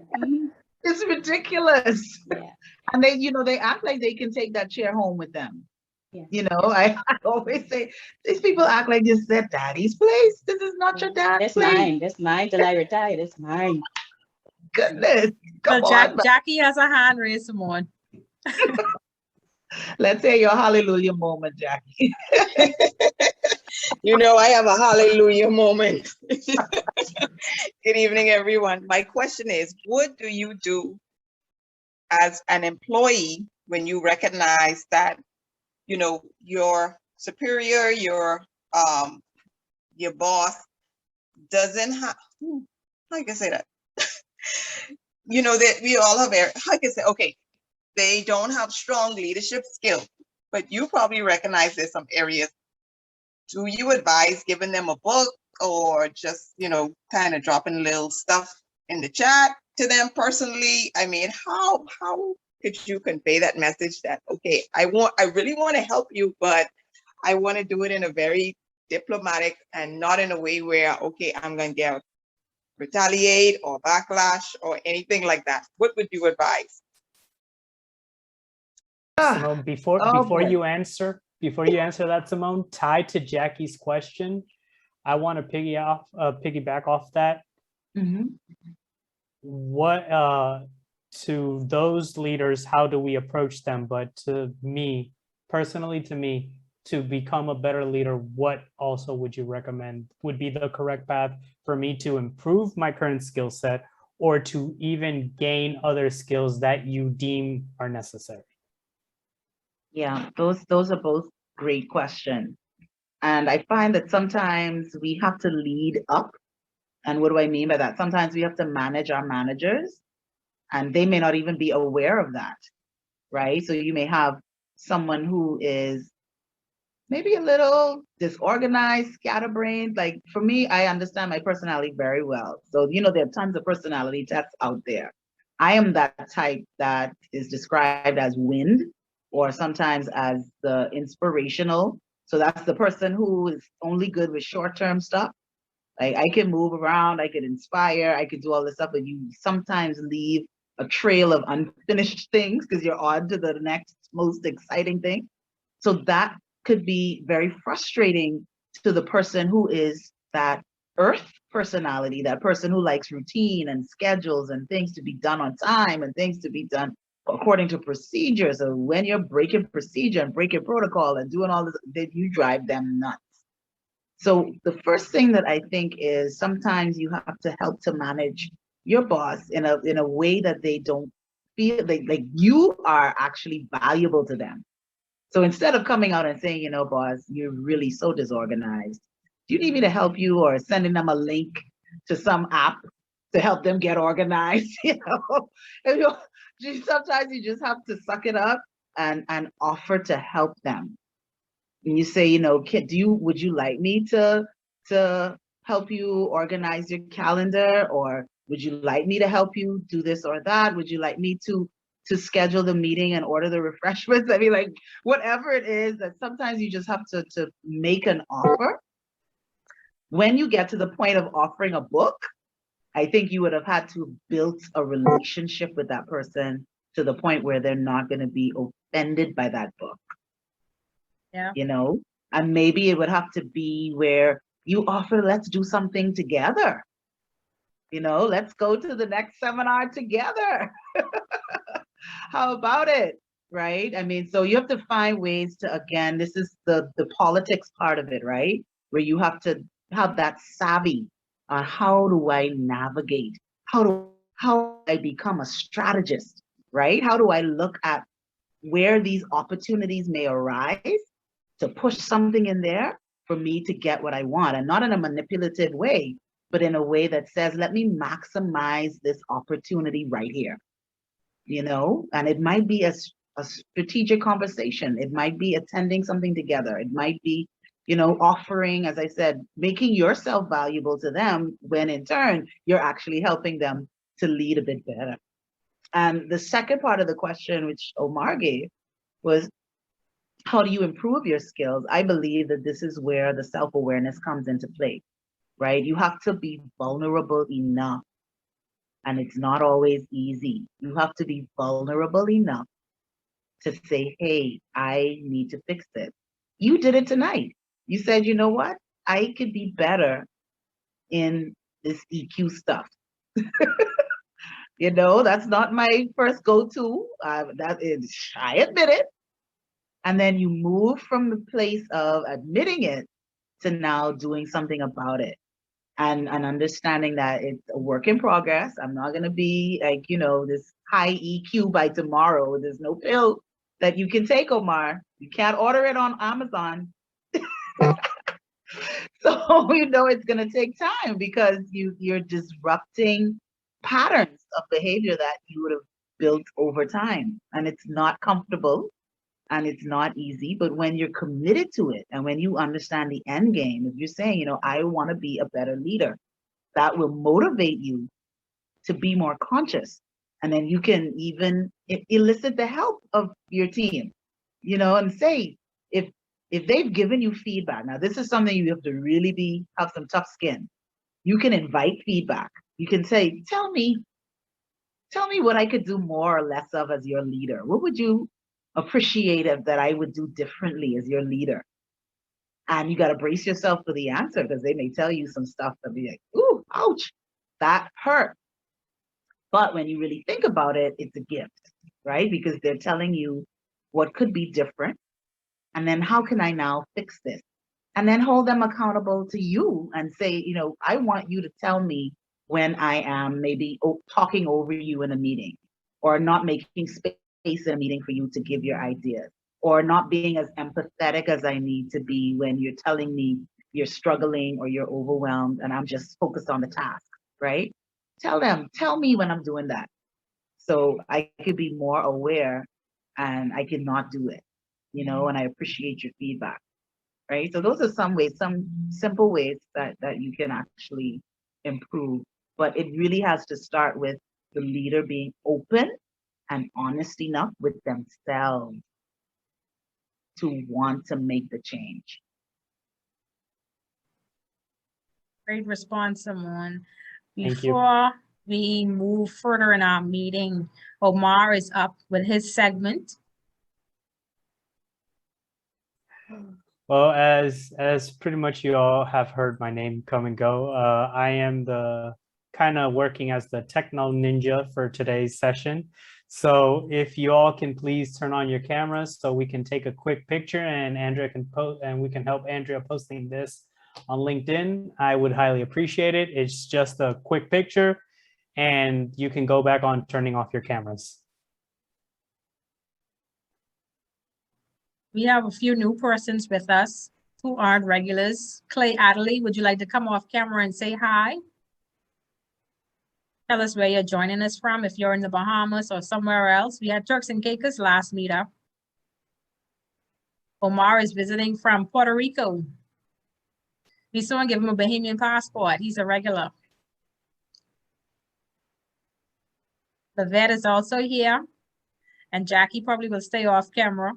it's ridiculous. Yeah. And they, you know, they act like they can take that chair home with them. Yeah. You know, I always say, these people act like this is their daddy's place. This is not your dad's place. That's mine till I retire. That's mine. Goodness, come Well, on. Jackie has a hand raised, Simmone. Let's hear your hallelujah moment, Jackie. You know, I have a hallelujah moment. Good evening, everyone. My question is, what do you do as an employee when you recognize that, you know, your superior, your boss doesn't have, how can I say that? You know, that we all have, how can I say, okay, they don't have strong leadership skills, but you probably recognize there's some areas. Do you advise giving them a book, or just, you know, kind of dropping little stuff in the chat to them personally? I mean, how could you convey that message that, okay, I really want to help you, but I want to do it in a very diplomatic and not in a way where, okay, I'm going to get retaliate or backlash or anything like that. What would you advise? Simmone, before you answer that, Simmone, tied to Jackie's question, I want to piggyback off that. What to those leaders, how do we approach them? But to me, personally, to become a better leader, what also would you recommend would be the correct path for me to improve my current skill set, or to even gain other skills that you deem are necessary? Yeah, those are both great questions. And I find that sometimes we have to lead up. And what do I mean by that? Sometimes we have to manage our managers, and they may not even be aware of that, right? So you may have someone who is maybe a little disorganized, scatterbrained. Like for me, I understand my personality very well. So, you know, there are tons of personality tests out there. I am that type that is described as wind, or sometimes as the inspirational. So that's the person who is only good with short-term stuff. Like I can move around, I could inspire, I could do all this stuff, but you sometimes leave a trail of unfinished things because you're on to the next most exciting thing. So that could be very frustrating to the person who is that earth personality, that person who likes routine and schedules and things to be done on time and things to be done according to procedure. So when you're breaking procedure and breaking protocol and doing all this, then you drive them nuts. So the first thing that I think is sometimes you have to help to manage your boss in a way that they don't feel like you are actually valuable to them. So instead of coming out and saying, you know, boss, you're really so disorganized, do you need me to help you, or sending them a link to some app to help them get organized, you know. And sometimes you just have to suck it up and offer to help them. And you say, you know, would you like me to help you organize your calendar, or would you like me to help you do this or that? Would you like me to schedule the meeting and order the refreshments? I mean, like, whatever it is, that sometimes you just have to make an offer. When you get to the point of offering a book, I think you would have had to build a relationship with that person to the point where they're not going to be offended by that book. Yeah. You know, and maybe it would have to be where you offer, let's do something together. You know, let's go to the next seminar together. How about it? Right? I mean, so you have to find ways to, again, this is the politics part of it, right? Where you have to have that savvy on how do I navigate? How do I become a strategist, right? How do I look at where these opportunities may arise to push something in there for me to get what I want, and not in a manipulative way, but in a way that says, let me maximize this opportunity right here, you know? And it might be a strategic conversation. It might be attending something together. It might be, you know, offering, as I said, making yourself valuable to them, when in turn, you're actually helping them to lead a bit better. And the second part of the question, which Omar gave, was, how do you improve your skills? I believe that this is where the self-awareness comes into play, right? You have to be vulnerable enough, and it's not always easy. You have to be vulnerable enough to say, hey, I need to fix this. You did it tonight. You said, you know what? I could be better in this EQ stuff. You know, that's not my first go-to. That is, I admit it. And then you move from the place of admitting it to now doing something about it, and understanding that it's a work in progress. I'm not going to be like, you know, this high EQ by tomorrow. There's no pill that you can take, Omar. You can't order it on Amazon. So, you know, it's going to take time, because you're disrupting patterns of behavior that you would have built over time. And it's not comfortable and it's not easy, but when you're committed to it and when you understand the end game, if you're saying, you know, I want to be a better leader, that will motivate you to be more conscious. And then you can even elicit the help of your team, you know, and say, if they've given you feedback, now this is something you have to really have some tough skin. You can invite feedback. You can say, tell me what I could do more or less of as your leader. What would you appreciate that I would do differently as your leader? And you got to brace yourself for the answer, because they may tell you some stuff that be like, ooh, ouch, that hurt. But when you really think about it, it's a gift, right? Because they're telling you what could be different. And then how can I now fix this? And then hold them accountable to you and say, you know, I want you to tell me when I am maybe talking over you in a meeting, or not making space in a meeting for you to give your ideas, or not being as empathetic as I need to be when you're telling me you're struggling or you're overwhelmed and I'm just focused on the task, right? Tell me when I'm doing that, so I could be more aware and I can not do it, you know, and I appreciate your feedback, right? So those are some ways, some simple ways that you can actually improve, but it really has to start with the leader being open and honest enough with themselves to want to make the change. Great response, Simmone. Thank you. Before we move further in our meeting, Omar is up with his segment. Well, as pretty much you all have heard my name come and go, I am the kind of working as the techno ninja for today's session. So if you all can please turn on your cameras so we can take a quick picture, and Andrea can post, and we can help Andrea posting this on LinkedIn, I would highly appreciate it. It's just a quick picture, and you can go back on turning off your cameras. We have a few new persons with us who aren't regulars. Clay Adderley, would you like to come off camera and say hi? Tell us where you're joining us from, if you're in the Bahamas or somewhere else. We had Turks and Caicos last meetup. Omar is visiting from Puerto Rico. We someone give him a Bahamian passport. He's a regular. The vet is also here. And Jackie probably will stay off camera.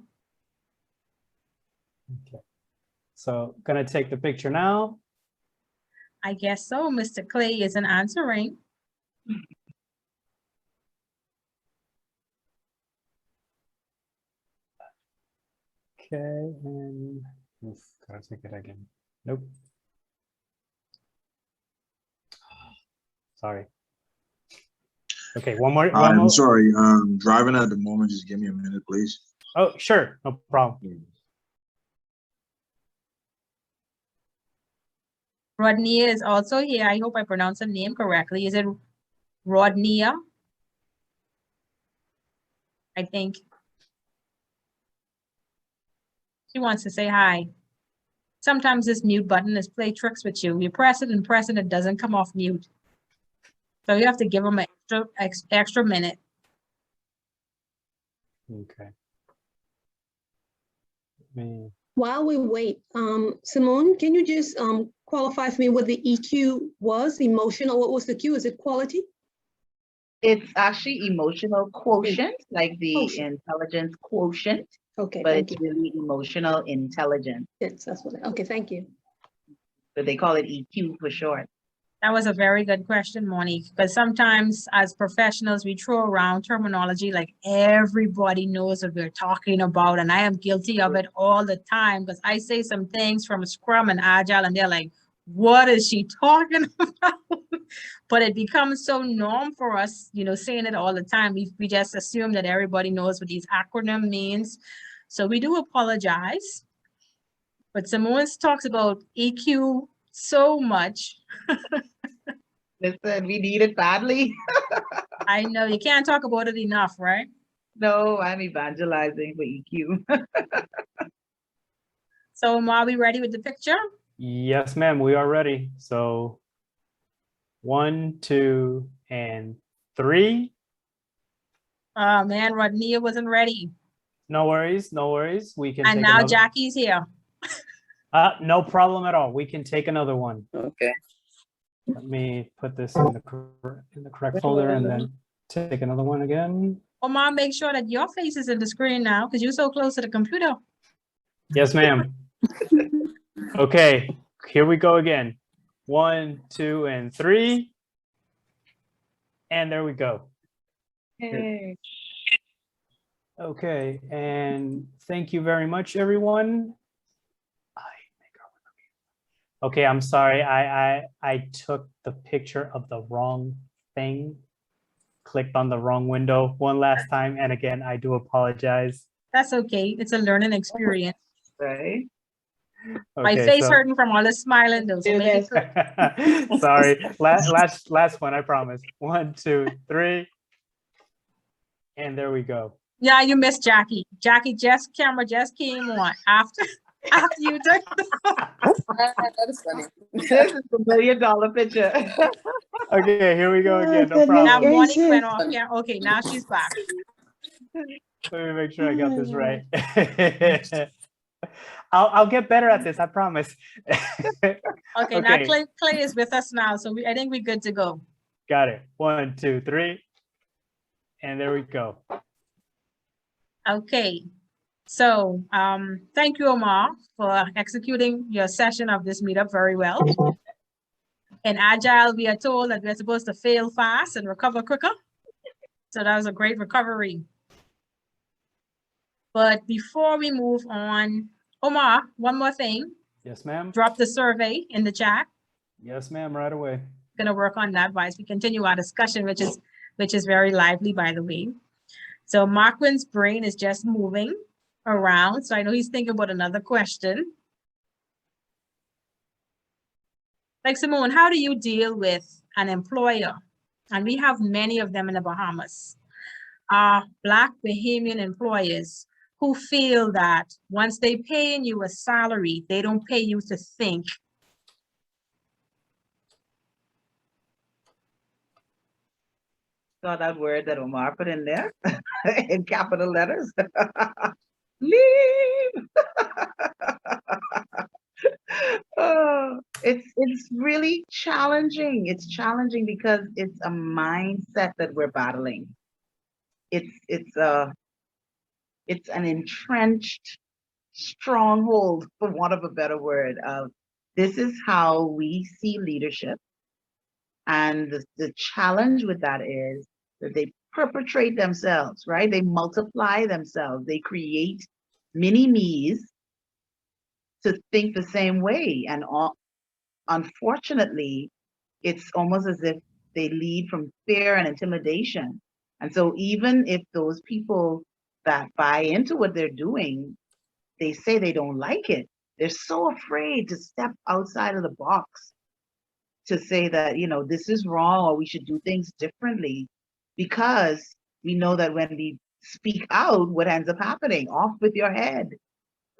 Okay. So gonna take the picture now. I guess so. Mr. Clay isn't answering. Okay, and oof, gotta take it again. Nope. Sorry. Okay, one more. I'm sorry, driving at the moment. Just give me a minute, please. Oh, sure, no problem. Rodnia is also here. I hope I pronounced the name correctly. Is it Rodnia? I think. She wants to say hi. Sometimes this mute button is play tricks with you. You press it and it doesn't come off mute. So you have to give them an extra minute. Okay. While we wait, Simmone, can you just qualify for me what the EQ was? Emotional, what was the Q? Is it quality? It's actually emotional quotient, like the intelligence quotient. Okay, but thank it's you. really emotional intelligence. Yes, that's what. Okay, thank you. But they call it EQ for short. That was a very good question, Monique, because sometimes as professionals, we throw around terminology like everybody knows what we're talking about. And I am guilty of it all the time because I say some things from Scrum and Agile and they're like, what is she talking about? But it becomes so norm for us, you know, saying it all the time. We just assume that everybody knows what these acronyms means. So we do apologize. But Simmone talks about EQ so much. Listen, we need it badly. I know you can't talk about it enough, right? No, I'm evangelizing for EQ. So are we ready with the picture? Yes, ma'am, we are ready. So 1, 2, and 3. Oh man, Rodnia wasn't ready. No worries, no worries. We can And take now another. Jackie's here. No problem at all. We can take another one. Okay. Let me put this in the correct folder and then take another one again. Omar, make sure that your face is in the screen now because you're so close to the computer. Yes, ma'am. Okay, here we go again. 1, 2, and 3. And there we go. Hey. Okay, and thank you very much, everyone. Okay, I'm sorry. I took the picture of the wrong thing, clicked on the wrong window one last time, and again, I do apologize. That's okay. It's a learning experience. Right? My Okay, face so hurting from all the smiling though. So make it quick. sorry. Last one, I promise. 1, 2, 3. And there we go. Yeah, you missed Jackie. Jackie camera just came on after you took That is funny. This is the $1 million picture. Okay, here we go again. No Now problem. Monique went off camera. Okay, now she's back. Let me make sure I got this right. I'll get better at this, I promise. Okay, now Clay is with us now, so I think we're good to go. Got it. 1, 2, 3. And there we go. Okay, so thank you, Omar, for executing your session of this meetup very well. In Agile, we are told that we're supposed to fail fast and recover quicker. So that was a great recovery. But before we move on, Omar, one more thing. Yes, ma'am. Drop the survey in the chat. Yes, ma'am, right away. Gonna work on that while we continue our discussion, which is very lively, by the way. So Marquin's brain is just moving around. So I know he's thinking about another question. Like Simmone, how do you deal with an employer? And we have many of them in the Bahamas. Black Bahamian employers who feel that once they paying you a salary, they don't pay you to think. Saw that word that Omar put in there in capital letters. Leave. It's really challenging. It's challenging because it's a mindset that we're battling. It's an entrenched stronghold, for want of a better word, of this is how we see leadership. And the challenge with that is that they perpetrate themselves, right? They multiply themselves. They create mini me's to think the same way. And unfortunately, it's almost as if they lead from fear and intimidation. And so even if those people that buy into what they're doing, they say they don't like it, they're so afraid to step outside of the box to say that, this is wrong or we should do things differently, because we know that when we speak out, what ends up happening? Off with your head.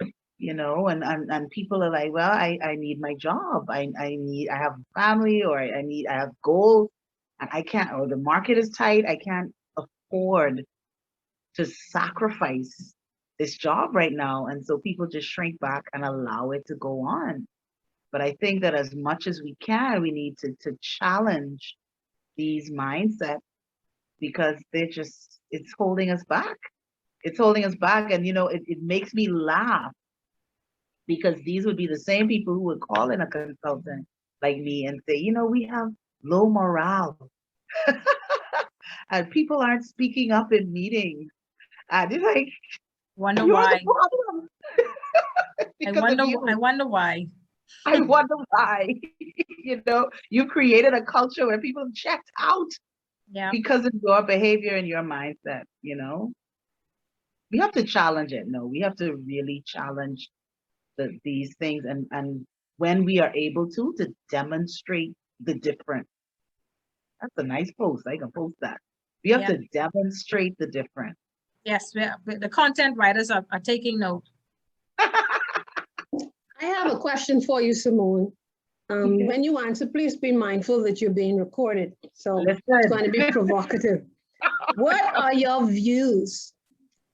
And people are like, well, I need my job. I have a family, or I have goals, and I can't, or the market is tight. I can't afford to sacrifice this job right now. And so people just shrink back and allow it to go on. But I think that as much as we can, we need to challenge these mindsets, because it's holding us back. It's holding us back. And, it makes me laugh, because these would be the same people who would call in a consultant like me and say, we have low morale and people aren't speaking up in meetings. And it's like, Wonder you're why. the problem. I wonder why. I wonder why. You created a culture where people checked out because of your behavior and your mindset. We have to challenge it. No, we have to really challenge these things, and when we are able to demonstrate the difference. That's a nice post. I can post that. We have to demonstrate the difference. Yes, the content writers are taking note. I have a question for you, Simmone. When you answer, please be mindful that you're being recorded. So it's going to be provocative. What are your views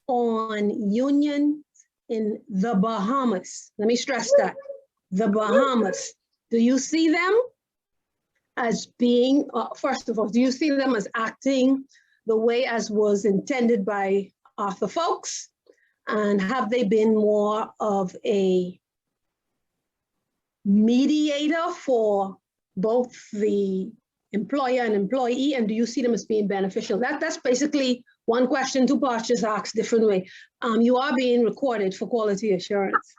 on union in the Bahamas? Let me stress that. The Bahamas. Do you see them as being, first of all, do you see them as acting the way as was intended by Arthur Folks? And have they been more of a mediator for both the employer and employee? And do you see them as being beneficial? That's basically one question, two parts, just asked different way. You are being recorded for quality assurance.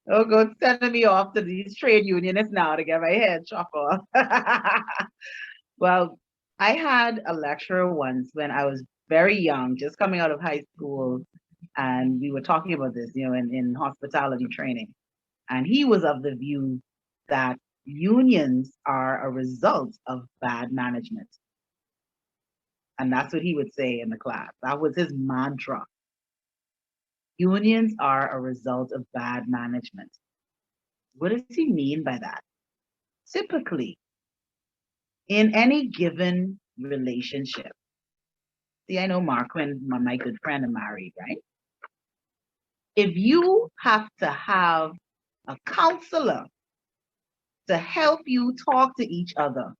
Oh, God, sending me off to these trade unionists now to get my head chopped off. Well, I had a lecturer once when I was very young, just coming out of high school, and we were talking about this, in hospitality training. And he was of the view that unions are a result of bad management. And that's what he would say in the class. That was his mantra. Unions are a result of bad management. What does he mean by that? Typically, in any given relationship, see, I know Mark, when my good friend, are married, right? If you have to have a counselor to help you talk to each other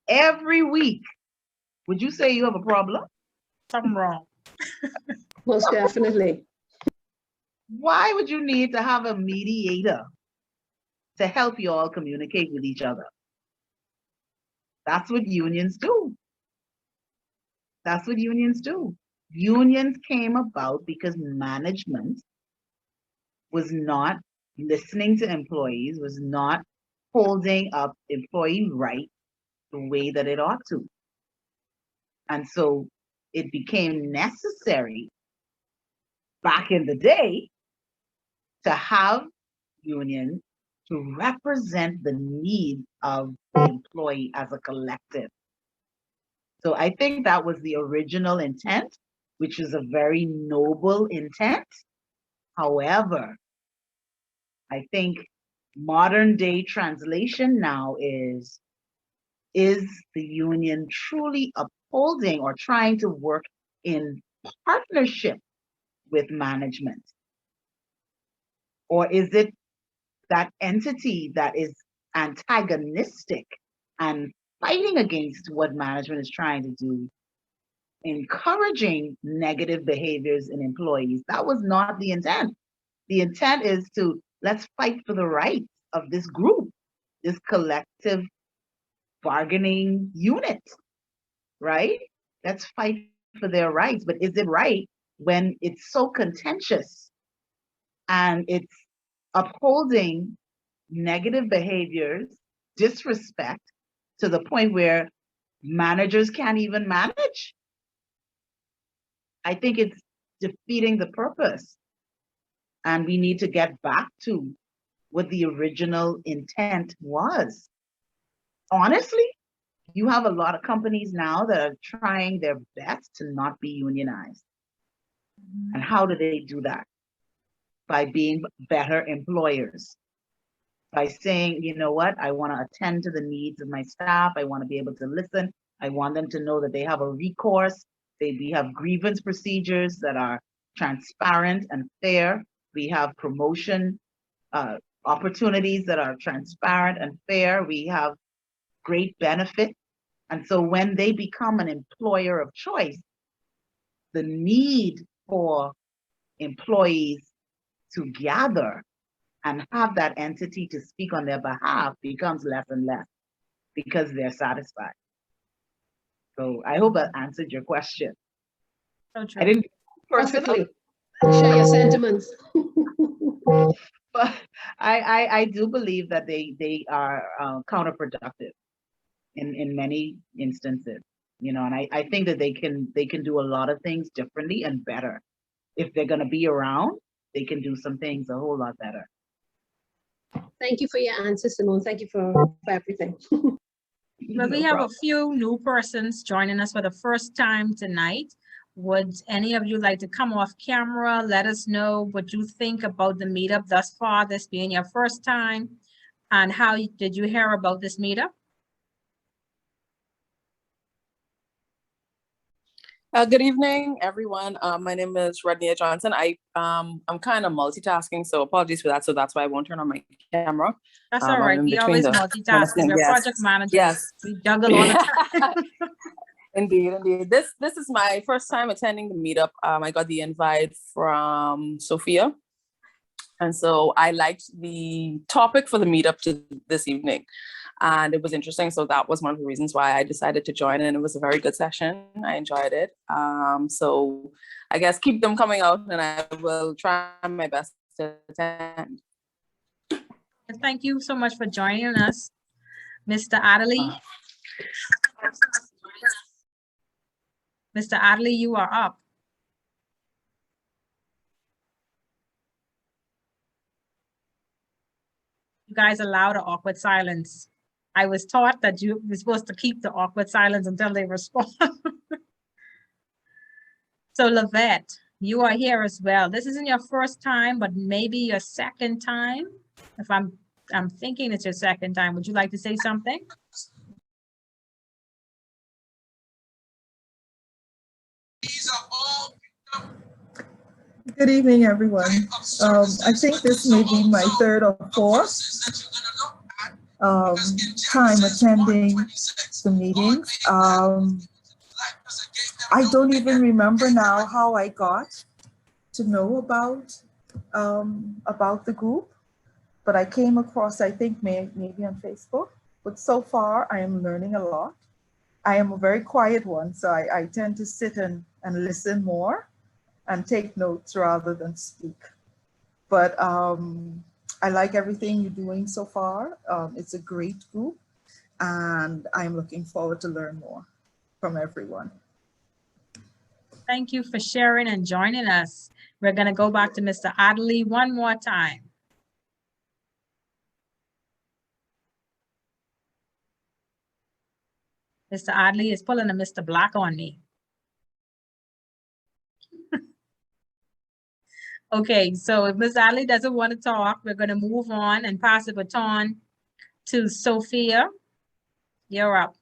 every week, would you say you have a problem? Something wrong. Most definitely. Why would you need to have a mediator to help you all communicate with each other? That's what unions do. That's what unions do. Unions came about because management was not listening to employees, was not holding up employee rights the way that it ought to. And so it became necessary back in the day to have unions to represent the needs of the employee as a collective. So I think that was the original intent, which is a very noble intent. However, I think modern day translation now is is the union truly upholding or trying to work in partnership with management? Or is it that entity that is antagonistic and fighting against what management is trying to do, encouraging negative behaviors in employees? That was not the intent. The intent is to, let's fight for the rights of this group, this collective bargaining unit, right? Let's fight for their rights. But is it right when it's so contentious and it's upholding negative behaviors, disrespect, to the point where managers can't even manage? I think it's defeating the purpose. And we need to get back to what the original intent was. Honestly, you have a lot of companies now that are trying their best to not be unionized. And how do they do that? By being better employers. By saying, you know what, I want to attend to the needs of my staff. I want to be able to listen. I want them to know that they have a recourse. We have grievance procedures that are transparent and fair. We have promotion opportunities that are transparent and fair. We have great benefit. And so when they become an employer of choice, the need for employees to gather and have that entity to speak on their behalf becomes less and less because they're satisfied. So I hope that answered your question. So true. I didn't Perfectly. Share your sentiments. but I do believe that they are counterproductive in many instances, you know, and I think that they can do a lot of things differently and better. If they're going to be around, they can do some things a whole lot better. Thank you for your answer, Simmone. Thank you for everything. But we No have problem. a few new persons joining us for the first time tonight. Would any of you like to come off camera? Let us know what you think about the meetup thus far, this being your first time, and how did you hear about this meetup? Good evening, everyone. My name is Rodney Johnson. I'm kind of multitasking, so apologies for that. So that's why I won't turn on my camera. That's all right. We always multitasking. We're project managers. Yes. We juggle all the time. Indeed. This is my first time attending the meetup. I got the invite from Sophia. And so I liked the topic for the meetup this evening. And it was interesting. So that was one of the reasons why I decided to join. And it was a very good session. I enjoyed it. So I guess keep them coming out and I will try my best to attend. Thank you so much for joining us, Mr. Adderley. Mr. Adderley, you are up. You guys allow the awkward silence. I was taught that you were supposed to keep the awkward silence until they respond. So Lavette, you are here as well. This isn't your first time, but maybe your second time. If I'm thinking it's your second time. Would you like to say something? Good evening, everyone. I think this may be my third or fourth time attending the meetings. I don't even remember now how I got to know about the group, but I came across, I think maybe on Facebook. But so far, I am learning a lot. I am a very quiet one, so I tend to sit and listen more and take notes rather than speak. But I like everything you're doing so far. It's a great group, and I'm looking forward to learn more from everyone. Thank you for sharing and joining us. We're going to go back to Mr. Adderley one more time. Mr. Adderley is pulling a Mr. Black on me. Okay, so if Ms. Adderley doesn't want to talk, we're going to move on and pass the baton to Sophia. You're up.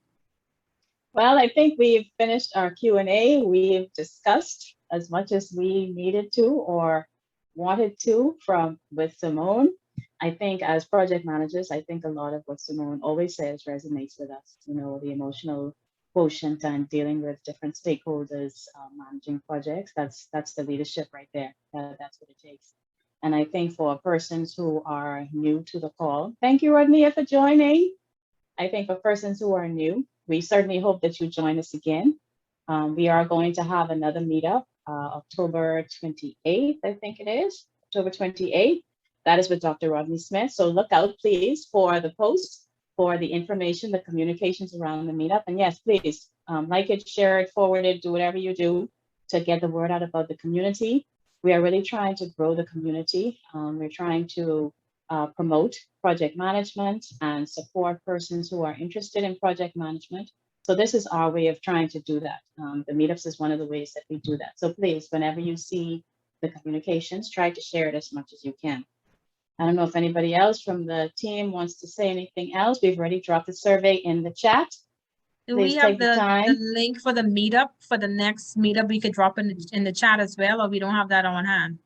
Well, I think we've finished our Q&A. We've discussed as much as we needed to or wanted to with Simmone. I think as project managers, I think a lot of what Simmone always says resonates with us, you know, the emotional quotient and dealing with different stakeholders, managing projects. That's the leadership right there. That's what it takes. And I think for persons who are new to the call, thank you, Rodnia, for joining. I think for persons who are new, we certainly hope that you join us again. We are going to have another meetup, October 28th, I think it is, October 28th. That is with Dr. Rodney Smith. So look out, please, for the post, for the information, the communications around the meetup. And yes, please, like it, share it, forward it, do whatever you do to get the word out about the community. We are really trying to grow the community. We're trying to promote project management and support persons who are interested in project management. So this is our way of trying to do that. The meetups is one of the ways that we do that. So please, whenever you see the communications, try to share it as much as you can. I don't know if anybody else from the team wants to say anything else. We've already dropped the survey in the chat. Do Please we have take the the time. link for the meetup for the next meetup? We could drop in the chat as well, or we don't have that on hand.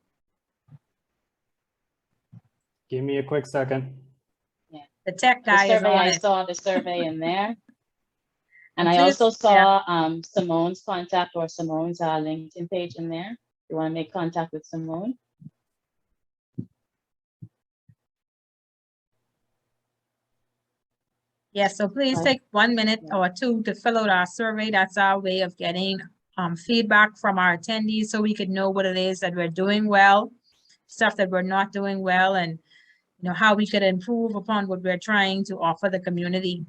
Give me a quick second. Yeah. The tech The guy is survey, on I it. saw the survey in there. And And I please- also saw Simmone's contact or Simmone's LinkedIn page in there. You want to make contact with Simmone. Yeah, so please take 1 minute or two to fill out our survey. That's our way of getting feedback from our attendees so we could know what it is that we're doing well, stuff that we're not doing well, and you know how we could improve upon what we're trying to offer the community.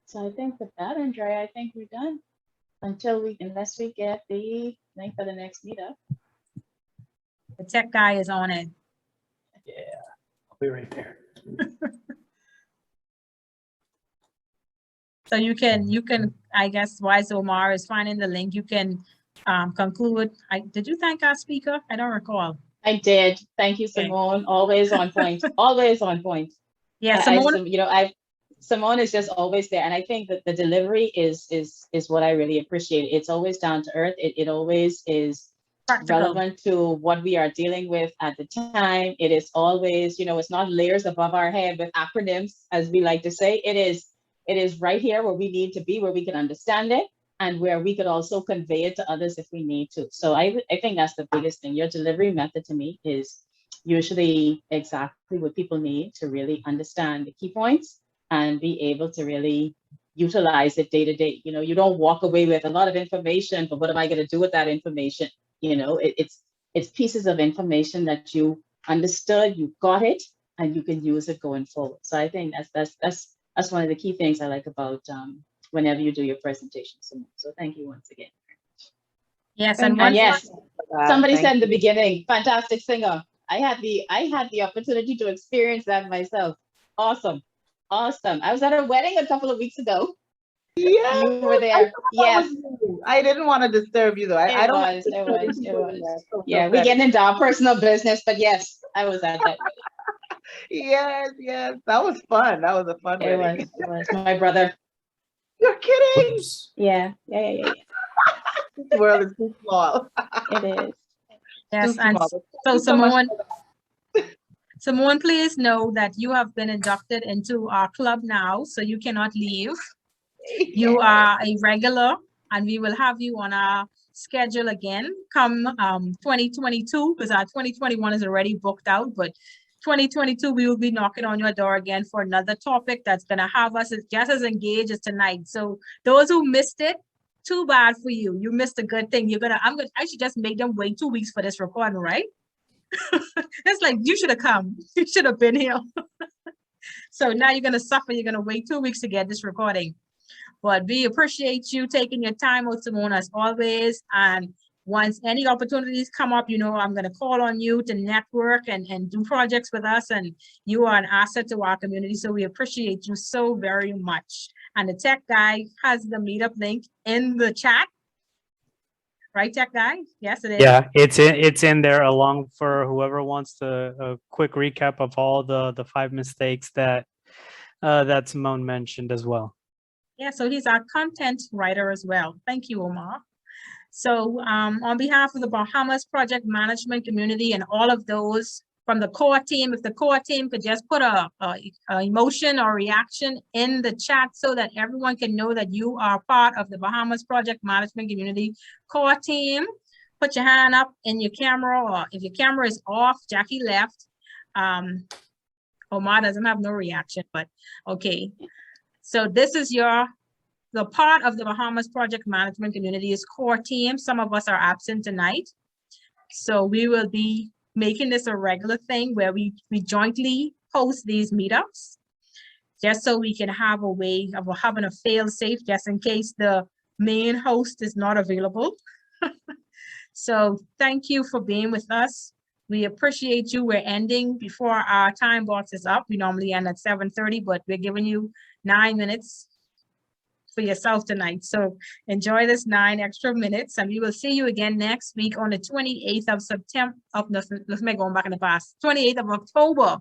So I think with that, Andrea, I think we're done unless we get the link for the next meetup. The tech guy is on it. Yeah, I'll be right there. So you can, I guess, while Omar is finding the link, you can conclude. Did you thank our speaker? I don't recall. I did. Thank you, Okay. Simmone. Always on point. Always on point. Yeah, Simmone. Simmone is just always there, and I think that the delivery is what I really appreciate. It's always down to earth. It always is Practical. relevant to what we are dealing with at the time. It is always, it's not layers above our head with acronyms, as we like to say. It is right here where we need to be, where we can understand it, and where we could also convey it to others if we need to. So I think that's the biggest thing. Your delivery method to me is usually exactly what people need to really understand the key points and be able to really utilize it day to day. You don't walk away with a lot of information, but what am I going to do with that information? It's pieces of information that you understood, you got it, and you can use it going forward. So I think that's one of the key things I like about whenever you do your presentation. So thank you once again. Yes, And yes, somebody said in the beginning, fantastic singer. I had the opportunity to experience that myself. Awesome. I was at a wedding a couple of weeks ago. Yeah, you were there. Yes, I didn't want to disturb you though. It was. Yeah, we're getting into our personal business, but yes, I was at that. Yes, that was fun. That was a fun wedding. It was my brother. You're kidding? Oops. Yeah. This world is too small. It is. Yes, Too and small. so Simmone, please know that you have been inducted into our club now, so you cannot leave. You are a regular, and we will have you on our schedule again come 2022, because our 2021 is already booked out, but 2022 we will be knocking on your door again for another topic that's going to have us just as engaged as tonight. So those who missed it, too bad for you. You missed a good thing. I should just make them wait 2 weeks for this recording, right? It's like, you should have come. You should have been here. So now you're going to suffer. You're going to wait 2 weeks to get this recording. But we appreciate you taking your time out, Simmone, as always. And once any opportunities come up, I'm going to call on you to network and do projects with us. And you are an asset to our community. So we appreciate you so very much. And the tech guy has the meetup link in the chat. Right, tech guy? Yes, it is. Yeah, it's in there along for whoever wants a quick recap of all the 5 mistakes that that Simmone mentioned as well. Yeah, so he's our content writer as well. Thank you, Omar. So on behalf of the Bahamas project management community and all of those from the core team, if the core team could just put a emotion or reaction in the chat so that everyone can know that you are part of the Bahamas project management community core team. Put your hand up in your camera, or if your camera is off, Jackie left. Omar doesn't have no reaction, but okay. So this is the part of the Bahamas project management community's core team. Some of us are absent tonight. So we will be making this a regular thing where we jointly host these meetups, just so we can have a way of having a fail safe just in case the main host is not available. So thank you for being with us. We appreciate you. We're ending before our time box is up. We normally end at 7:30, but we're giving you 9 minutes for yourself tonight. So enjoy this 9 extra minutes, and we will see you again next week on the 28th of September. Let's make going back in the past. 28th of October,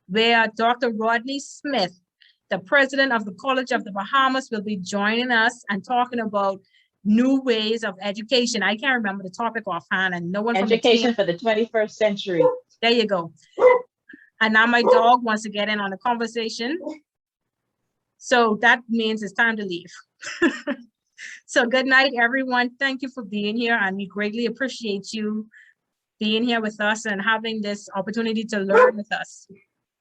where Dr. Rodney Smith, the president of the College of the Bahamas, will be joining us and talking about new ways of education. I can't remember the topic offhand, and no one from Education the team, for the 21st century. there you go. And now my dog wants to get in on the conversation. So that means it's time to leave. So good night, everyone. Thank you for being here, and we greatly appreciate you being here with us and having this opportunity to learn with us.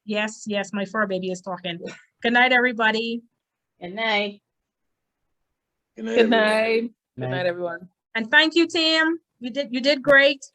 Yes, yes, my fur baby is talking. Good night, everybody. Good night. Good night. Good night, everyone. And thank you, Tim. You did great.